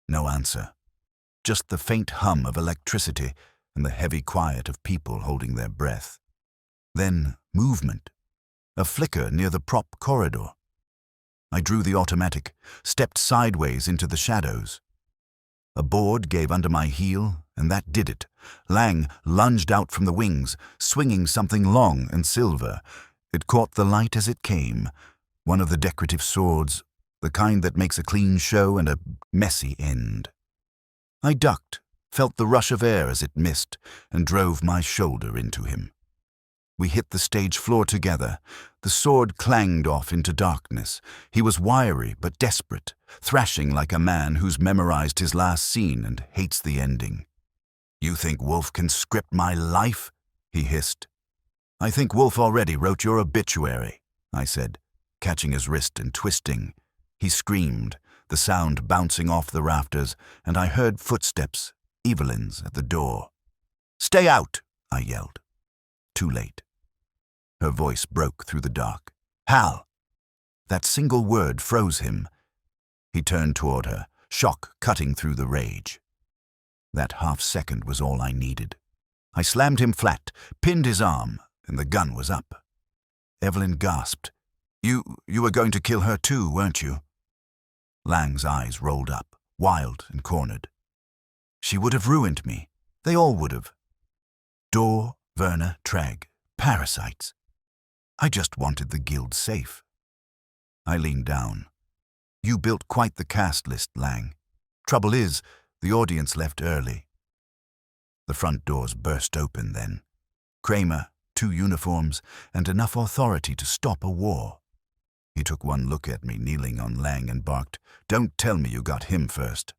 No answer. Just the faint hum of electricity and the heavy quiet of people holding their breath. Then movement. A flicker near the prop corridor. I drew the automatic, stepped sideways into the shadows. A board gave under my heel, and that did it. Lang lunged out from the wings, swinging something long and silver. It caught the light as it came, one of the decorative swords, the kind that makes a clean show and a messy end. I ducked, felt the rush of air as it missed, and drove my shoulder into him. We hit the stage floor together. The sword clanged off into darkness. He was wiry but desperate, thrashing like a man who's memorized his last scene and hates the ending. "You think Wolfe can script my life?" he hissed. "I think Wolfe already wrote your obituary," I said, catching his wrist and twisting. He screamed, the sound bouncing off the rafters, and I heard footsteps, Evelyn's, at the door. "Stay out!" I yelled. Too late. Her voice broke through the dark. "Hal!" That single word froze him. He turned toward her, shock cutting through the rage. That half-second was all I needed. I slammed him flat, pinned his arm, and the gun was up. Evelyn gasped. You were going to kill her too, weren't you?" Lang's eyes rolled up, wild and cornered. "She would have ruined me. They all would have. Dorr, Werner, Tragg, parasites. I just wanted the guild safe." I leaned down. "You built quite the cast list, Lang. Trouble is, the audience left early." The front doors burst open then. Kramer, 2 uniforms, and enough authority to stop a war. He took one look at me kneeling on Lang and barked, "Don't tell me you got him first."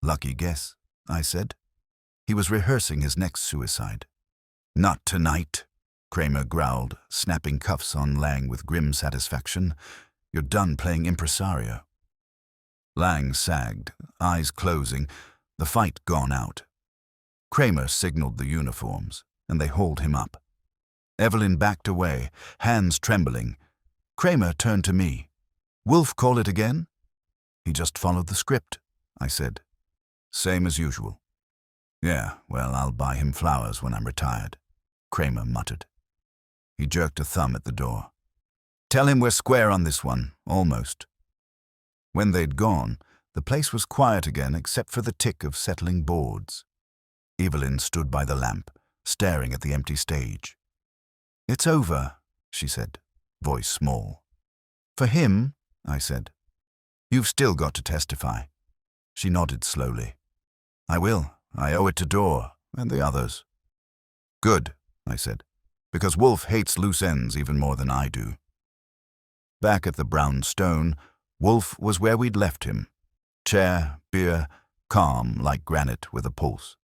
"Lucky guess," I said. He was rehearsing his next suicide. "Not tonight," Kramer growled, snapping cuffs on Lang with grim satisfaction. "You're done playing impresario." Lang sagged, eyes closing, the fight gone out. Kramer signaled the uniforms, and they hauled him up. Evelyn backed away, hands trembling. Kramer turned to me. "Wolfe call it again?" "He just followed the script," I said. "Same as usual." Yeah, well, I'll buy him flowers when I'm retired, Kramer muttered. He jerked a thumb at the door. Tell him we're square on this one, almost. When they'd gone, the place was quiet again except for the tick of settling boards. Evelyn stood by the lamp, staring at the empty stage. It's over, she said, voice small. For him, I said. You've still got to testify. She nodded slowly. I will. I owe it to Dorr and the others. Good, I said, because Wolfe hates loose ends even more than I do. Back at the brownstone, Wolfe was where we'd left him. Chair, beer, calm like granite with a pulse.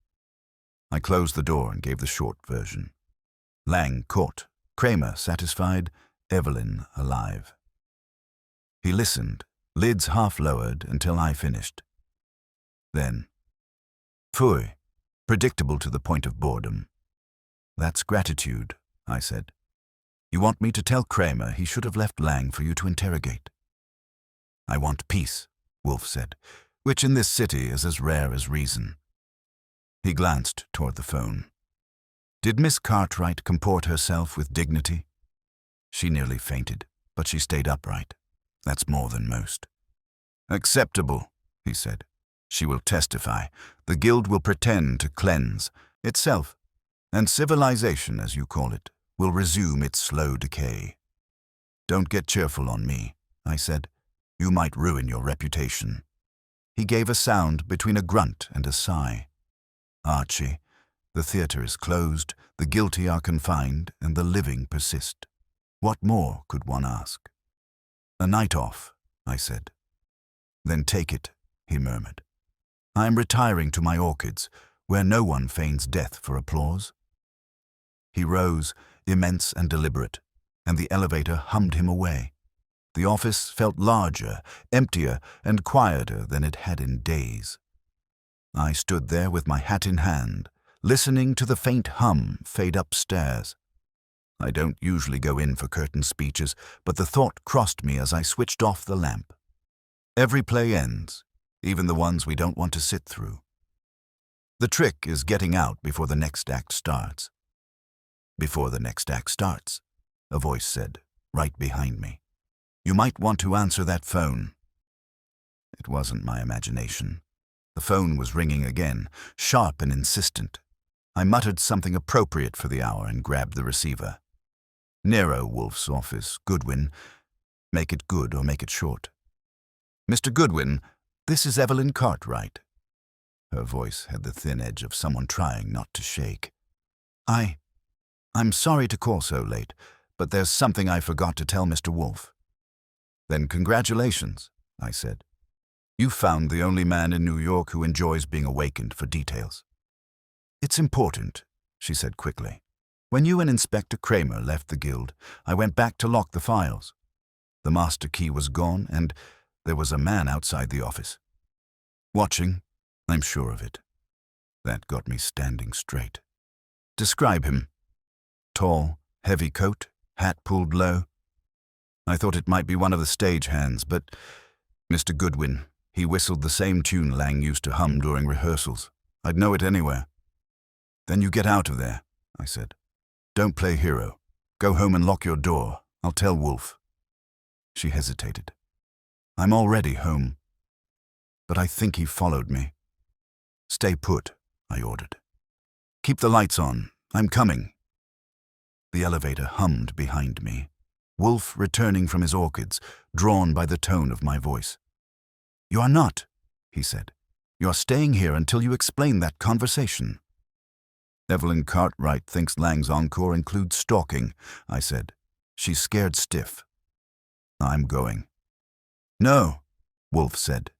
I closed the door and gave the short version. Lang caught, Kramer satisfied, Evelyn alive. He listened, lids half lowered until I finished. Then, Phooey, predictable to the point of boredom. That's gratitude, I said. You want me to tell Kramer he should have left Lang for you to interrogate? I want peace, Wolfe said, which in this city is as rare as reason. He glanced toward the phone. Did Miss Cartwright comport herself with dignity? She nearly fainted, but she stayed upright. That's more than most. Acceptable, he said. She will testify. The guild will pretend to cleanse itself, and civilization, as you call it, will resume its slow decay. Don't get cheerful on me, I said. You might ruin your reputation. He gave a sound between a grunt and a sigh. Archie, the theatre is closed, the guilty are confined, and the living persist. What more could one ask? A night off, I said. Then take it, he murmured. I am retiring to my orchids, where no one feigns death for applause. He rose, immense and deliberate, and the elevator hummed him away. The office felt larger, emptier, and quieter than it had in days. I stood there with my hat in hand, listening to the faint hum fade upstairs. I don't usually go in for curtain speeches, but the thought crossed me as I switched off the lamp. Every play ends, even the ones we don't want to sit through. The trick is getting out before the next act starts. Before the next act starts, a voice said, right behind me. You might want to answer that phone. It wasn't my imagination. The phone was ringing again, sharp and insistent. I muttered something appropriate for the hour and grabbed the receiver. Nero Wolfe's office, Goodwin. Make it good or make it short. Mr. Goodwin, this is Evelyn Cartwright. Her voice had the thin edge of someone trying not to shake. I'm sorry to call so late, but there's something I forgot to tell Mr. Wolfe. Then congratulations, I said. You found the only man in New York who enjoys being awakened for details. It's important, she said quickly. When you and Inspector Kramer left the guild, I went back to lock the files. The master key was gone, and there was a man outside the office. Watching, I'm sure of it. That got me standing straight. Describe him. Tall, heavy coat, hat pulled low. I thought it might be one of the stagehands, but Mr. Goodwin, he whistled the same tune Lang used to hum during rehearsals. I'd know it anywhere. Then you get out of there, I said. Don't play hero. Go home and lock your door. I'll tell Wolfe. She hesitated. I'm already home. But I think he followed me. Stay put, I ordered. Keep the lights on. I'm coming. The elevator hummed behind me. Wolfe returning from his orchids, drawn by the tone of my voice. You are not, he said. You are staying here until you explain that conversation. Evelyn Cartwright thinks Lang's encore includes stalking, I said. She's scared stiff. I'm going. No, Wolfe said,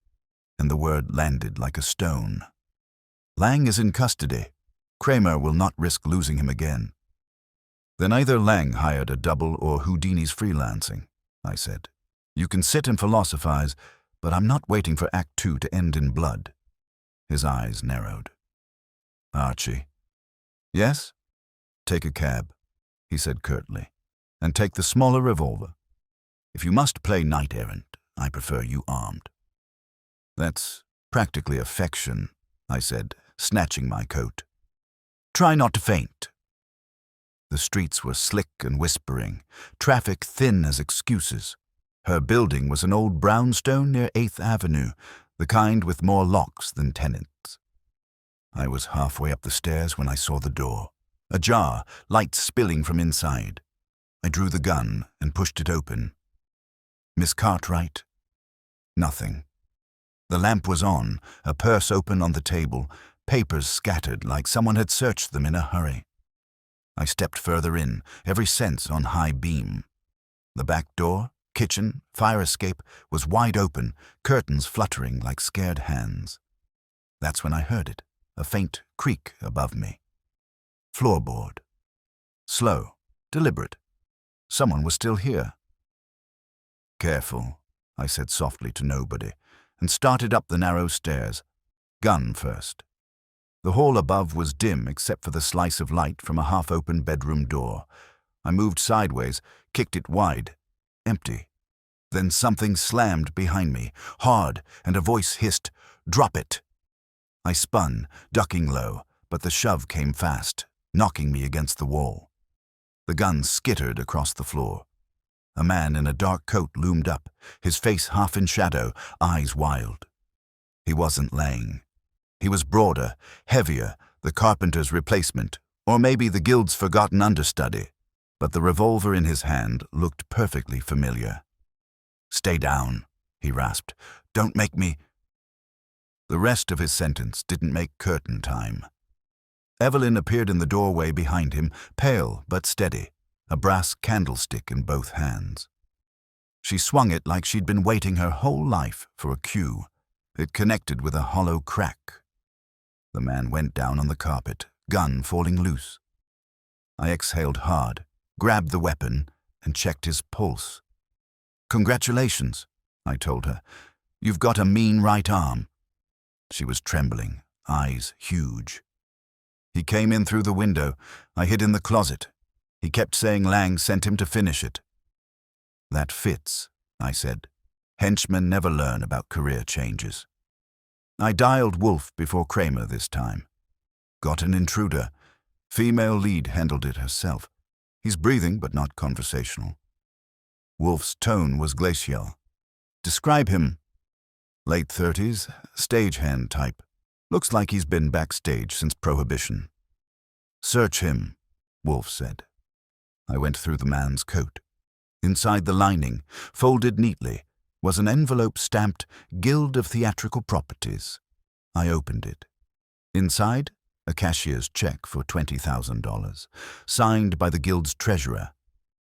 and the word landed like a stone. Lang is in custody. Kramer will not risk losing him again. Then either Lang hired a double or Houdini's freelancing, I said. You can sit and philosophize, but I'm not waiting for Act 2 to end in blood. His eyes narrowed. Archie. Yes? Take a cab, he said curtly, and take the smaller revolver. If you must play knight-errant, I prefer you armed. That's practically affection, I said, snatching my coat. "Try not to faint." The streets were slick and whispering, traffic thin as excuses. Her building was an old brownstone near 8th Avenue, the kind with more locks than tenants. I was halfway up the stairs when I saw the door. Ajar, light spilling from inside. I drew the gun and pushed it open. "Miss Cartwright?" Nothing. The lamp was on, a purse open on the table, papers scattered like someone had searched them in a hurry. I stepped further in, every sense on high beam. The back door, kitchen, fire escape was wide open, curtains fluttering like scared hands. That's when I heard it, a faint creak above me. Floorboard. Slow, deliberate. Someone was still here. "Careful," I said softly to nobody, and started up the narrow stairs. Gun first. The hall above was dim except for the slice of light from a half-open bedroom door. I moved sideways, kicked it wide. Empty. Then something slammed behind me, hard, and a voice hissed, "Drop it!" I spun, ducking low, but the shove came fast, knocking me against the wall. The gun skittered across the floor. A man in a dark coat loomed up, his face half in shadow, eyes wild. He wasn't laying. He was broader, heavier, the carpenter's replacement, or maybe the guild's forgotten understudy, but the revolver in his hand looked perfectly familiar. "Stay down," he rasped. "Don't make me—" The rest of his sentence didn't make curtain time. Evelyn appeared in the doorway behind him, pale but steady, a brass candlestick in both hands. She swung it like she'd been waiting her whole life for a cue. It connected with a hollow crack. The man went down on the carpet, gun falling loose. I exhaled hard, grabbed the weapon, and checked his pulse. "Congratulations," I told her. "You've got a mean right arm." She was trembling, eyes huge. "He came in through the window. I hid in the closet. He kept saying Lang sent him to finish it." "That fits," I said. "Henchmen never learn about career changes." I dialed Wolfe before Kramer this time. Got an intruder. Female lead handled it herself. He's breathing but not conversational. Wolfe's tone was glacial. "Describe him." "Late 30s, stagehand type. Looks like he's been backstage since Prohibition." "Search him," Wolfe said. I went through the man's coat. Inside the lining, folded neatly, was an envelope stamped Guild of Theatrical Properties. I opened it. Inside, a cashier's check for $20,000, signed by the Guild's treasurer,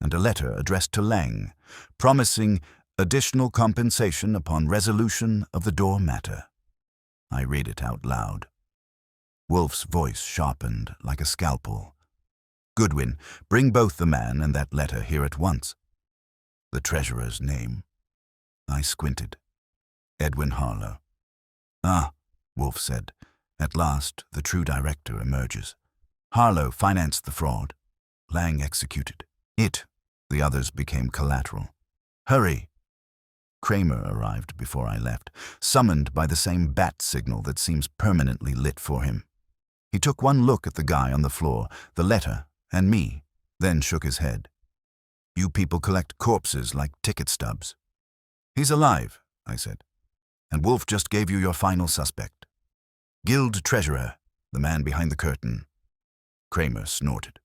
and a letter addressed to Lang, promising additional compensation upon resolution of the door matter. I read it out loud. Wolfe's voice sharpened like a scalpel. "Goodwin, bring both the man and that letter here at once." The treasurer's name. I squinted. Edwin Harlow. "Ah," Wolfe said. "At last, the true director emerges. Harlow financed the fraud. Lang executed it. The others became collateral. Hurry!" Kramer arrived before I left, summoned by the same bat signal that seems permanently lit for him. He took one look at the guy on the floor, the letter, and me, then shook his head. "You people collect corpses like ticket stubs." "He's alive," I said. "And Wolfe just gave you your final suspect. Guild treasurer, the man behind the curtain." Kramer snorted.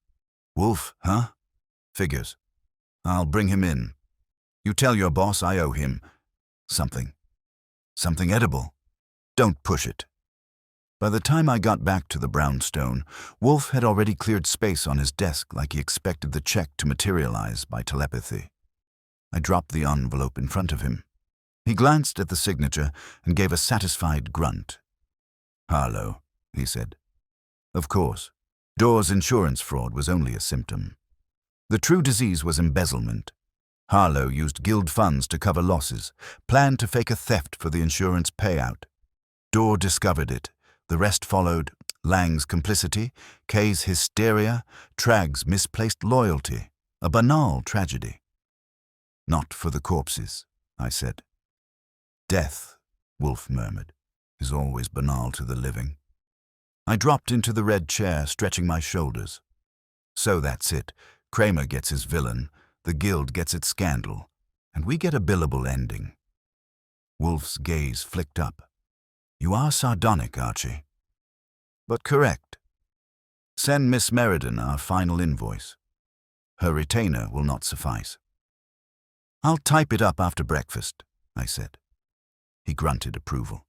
"Wolfe, huh? Figures. I'll bring him in. You tell your boss I owe him something. Something edible. Don't push it." By the time I got back to the brownstone, Wolfe had already cleared space on his desk like he expected the check to materialize by telepathy. I dropped the envelope in front of him. He glanced at the signature and gave a satisfied grunt. "Harlow," he said. "Of course, Door's insurance fraud was only a symptom. The true disease was embezzlement. Harlow used guild funds to cover losses, planned to fake a theft for the insurance payout. Door discovered it. The rest followed: Lang's complicity, Kay's hysteria, Tragg's misplaced loyalty. A banal tragedy." "Not for the corpses," I said. "Death," Wolfe murmured, "is always banal to the living." I dropped into the red chair, stretching my shoulders. So that's it. Kramer gets his villain, the guild gets its scandal, and we get a billable ending. Wolfe's gaze flicked up. You are sardonic, Archie. But correct. Send Miss Meriden our final invoice. Her retainer will not suffice. I'll type it up after breakfast, I said. He grunted approval.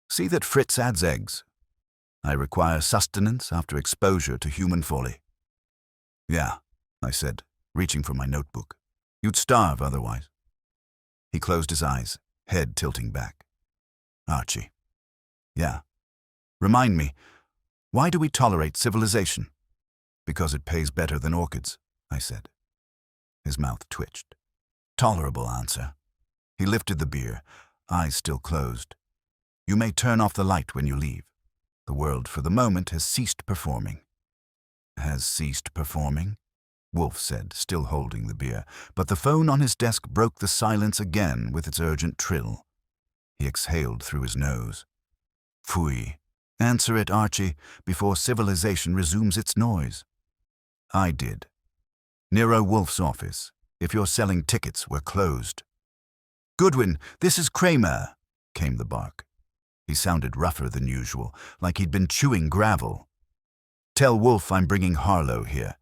See that Fritz adds eggs. I require sustenance after exposure to human folly. Yeah, I said, reaching for my notebook. You'd starve otherwise. He closed his eyes, head tilting back. Archie. Yeah. Remind me, why do we tolerate civilization? Because it pays better than orchids, I said. His mouth twitched. Tolerable answer. He lifted the beer, eyes still closed. You may turn off the light when you leave. The world for the moment has ceased performing. Has ceased performing? Wolfe said, still holding the beer, but the phone on his desk broke the silence again with its urgent trill. He exhaled through his nose. Phooey. Answer it, Archie, before civilization resumes its noise. I did. Nero Wolfe's office. If you're selling tickets, we're closed. Goodwin, this is Kramer, came the bark. He sounded rougher than usual, like he'd been chewing gravel. Tell Wolfe I'm bringing Harlow here.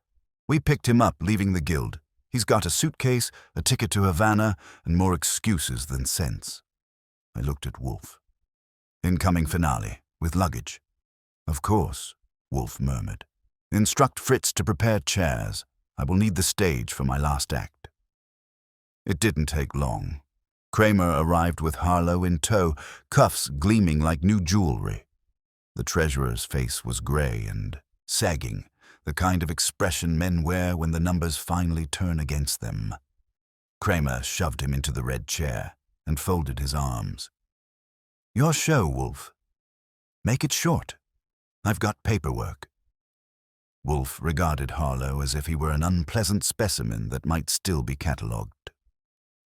We picked him up leaving the guild. He's got a suitcase, a ticket to Havana, and more excuses than sense. I looked at Wolfe. Incoming finale, with luggage. Of course, Wolfe murmured. Instruct Fritz to prepare chairs. I will need the stage for my last act. It didn't take long. Kramer arrived with Harlow in tow, cuffs gleaming like new jewelry. The treasurer's face was gray and sagging, the kind of expression men wear when the numbers finally turn against them. Kramer shoved him into the red chair and folded his arms. Your show, Wolfe. Make it short. I've got paperwork. Wolfe regarded Harlow as if he were an unpleasant specimen that might still be catalogued.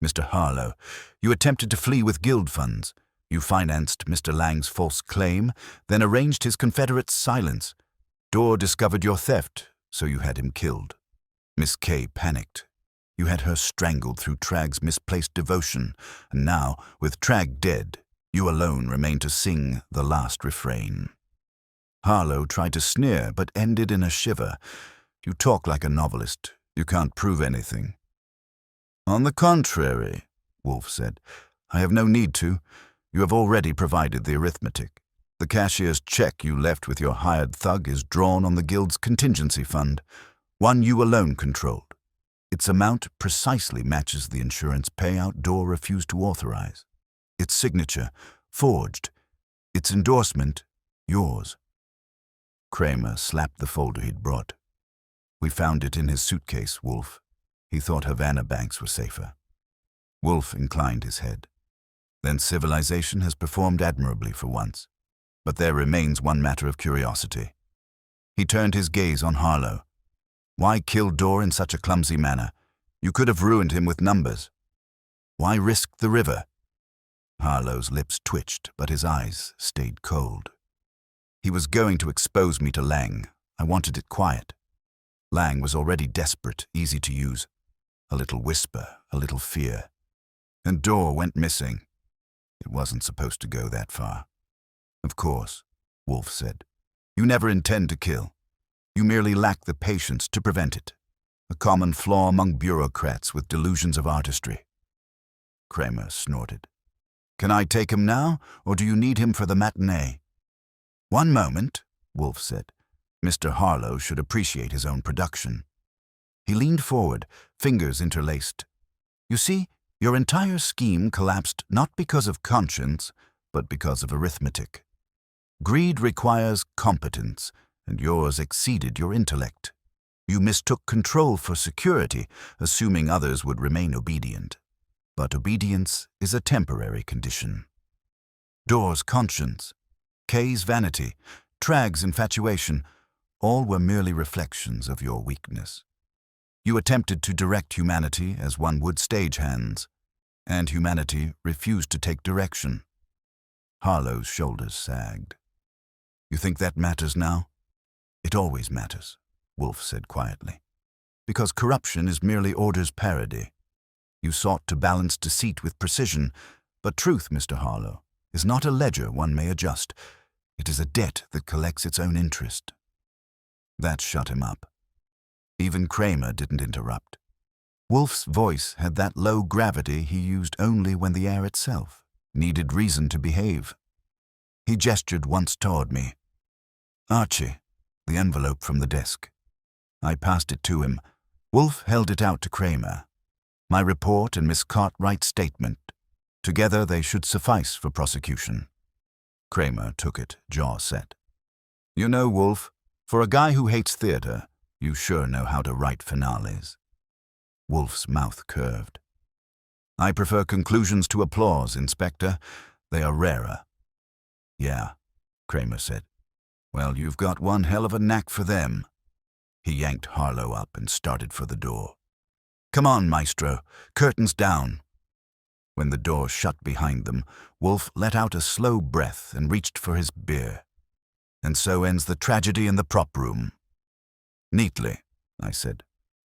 Mr. Harlow, you attempted to flee with guild funds. You financed Mr. Lang's false claim, then arranged his confederate's silence. Dorr discovered your theft, so you had him killed. Miss Kay panicked. You had her strangled through Tragg's misplaced devotion, and now, with Tragg dead, you alone remain to sing the last refrain. Harlow tried to sneer, but ended in a shiver. You talk like a novelist. You can't prove anything. On the contrary, Wolfe said, I have no need to. You have already provided the arithmetic. The cashier's check you left with your hired thug is drawn on the guild's contingency fund, one you alone controlled. Its amount precisely matches the insurance payout Dorr refused to authorize. Its signature, forged. Its endorsement, yours. Kramer slapped the folder he'd brought. We found it in his suitcase, Wolfe. He thought Havana banks were safer. Wolfe inclined his head. Then civilization has performed admirably for once. But there remains one matter of curiosity. He turned his gaze on Harlow. Why kill Dorr in such a clumsy manner? You could have ruined him with numbers. Why risk the river? Harlow's lips twitched, but his eyes stayed cold. He was going to expose me to Lang. I wanted it quiet. Lang was already desperate, easy to use. A little whisper, a little fear. And Dorr went missing. It wasn't supposed to go that far. Of course, Wolfe said. You never intend to kill. You merely lack the patience to prevent it. A common flaw among bureaucrats with delusions of artistry. Kramer snorted. Can I take him now, or do you need him for the matinee? One moment, Wolfe said. Mr. Harlow should appreciate his own production. He leaned forward, fingers interlaced. You see, your entire scheme collapsed not because of conscience, but because of arithmetic. Greed requires competence, and yours exceeded your intellect. You mistook control for security, assuming others would remain obedient. But obedience is a temporary condition. Dorr's conscience, Kay's vanity, Tragg's infatuation, all were merely reflections of your weakness. You attempted to direct humanity as one would stagehands, and humanity refused to take direction. Harlow's shoulders sagged. You think that matters now? It always matters, Wolfe said quietly. Because corruption is merely order's parody. You sought to balance deceit with precision, but truth, Mr. Harlow, is not a ledger one may adjust. It is a debt that collects its own interest. That shut him up. Even Kramer didn't interrupt. Wolfe's voice had that low gravity he used only when the air itself needed reason to behave. He gestured once toward me. Archie, the envelope from the desk. I passed it to him. Wolfe held it out to Kramer. My report and Miss Cartwright's statement. Together they should suffice for prosecution. Kramer took it, jaw set. You know, Wolfe, for a guy who hates theater, you sure know how to write finales. Wolfe's mouth curved. I prefer conclusions to applause, Inspector. They are rarer. Yeah, Kramer said. Well, you've got one hell of a knack for them. He yanked Harlow up and started for the door. Come on, Maestro. Curtains down. When the door shut behind them, Wolfe let out a slow breath and reached for his beer. And so ends the tragedy in the prop room. Neatly, I said.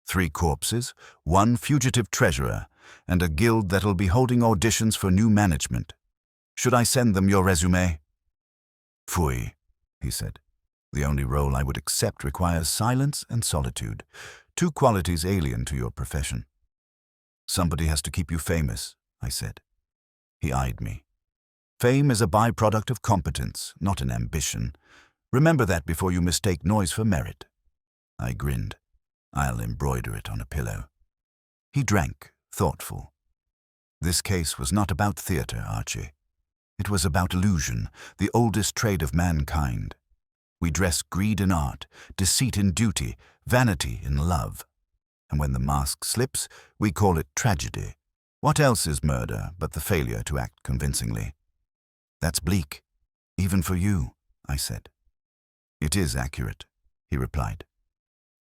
3 corpses, 1 fugitive treasurer, and a guild that'll be holding auditions for new management. Should I send them your resume? Phooey, he said. The only role I would accept requires silence and solitude, 2 qualities alien to your profession. Somebody has to keep you famous, I said. He eyed me. Fame is a byproduct of competence, not an ambition. Remember that before you mistake noise for merit. I grinned. I'll embroider it on a pillow. He drank, thoughtful. This case was not about theater, Archie. It was about illusion, the oldest trade of mankind. We dress greed in art, deceit in duty, vanity in love. And when the mask slips, we call it tragedy. What else is murder but the failure to act convincingly? That's bleak, even for you, I said. It is accurate, he replied.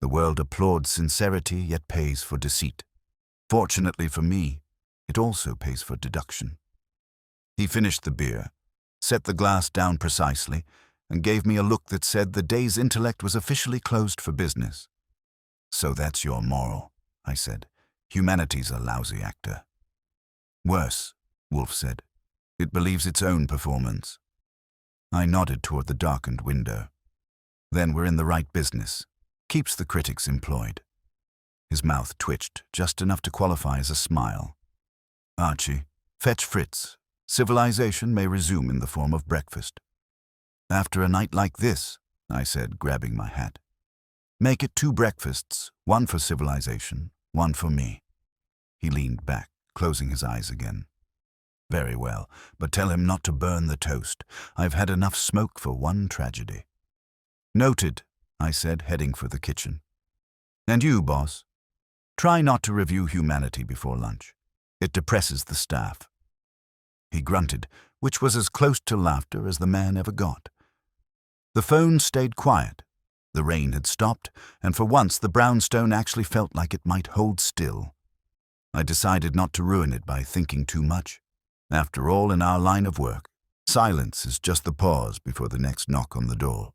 The world applauds sincerity yet pays for deceit. Fortunately for me, it also pays for deduction. He finished the beer, set the glass down precisely, and gave me a look that said the day's intellect was officially closed for business. So that's your moral, I said. Humanity's a lousy actor. Worse, Wolfe said. It believes its own performance. I nodded toward the darkened window. Then we're in the right business. Keeps the critics employed. His mouth twitched, just enough to qualify as a smile. Archie, fetch Fritz. Civilization may resume in the form of breakfast. After a night like this, I said, grabbing my hat. Make it 2 breakfasts, 1 for civilization, 1 for me. He leaned back, closing his eyes again. Very well, but tell him not to burn the toast. I've had enough smoke for 1 tragedy. Noted, I said, heading for the kitchen. And you, boss, try not to review Humanity before lunch. It depresses the staff. He grunted, which was as close to laughter as the man ever got. The phone stayed quiet. The rain had stopped, and for once the brownstone actually felt like it might hold still. I decided not to ruin it by thinking too much. After all, in our line of work, silence is just the pause before the next knock on the door.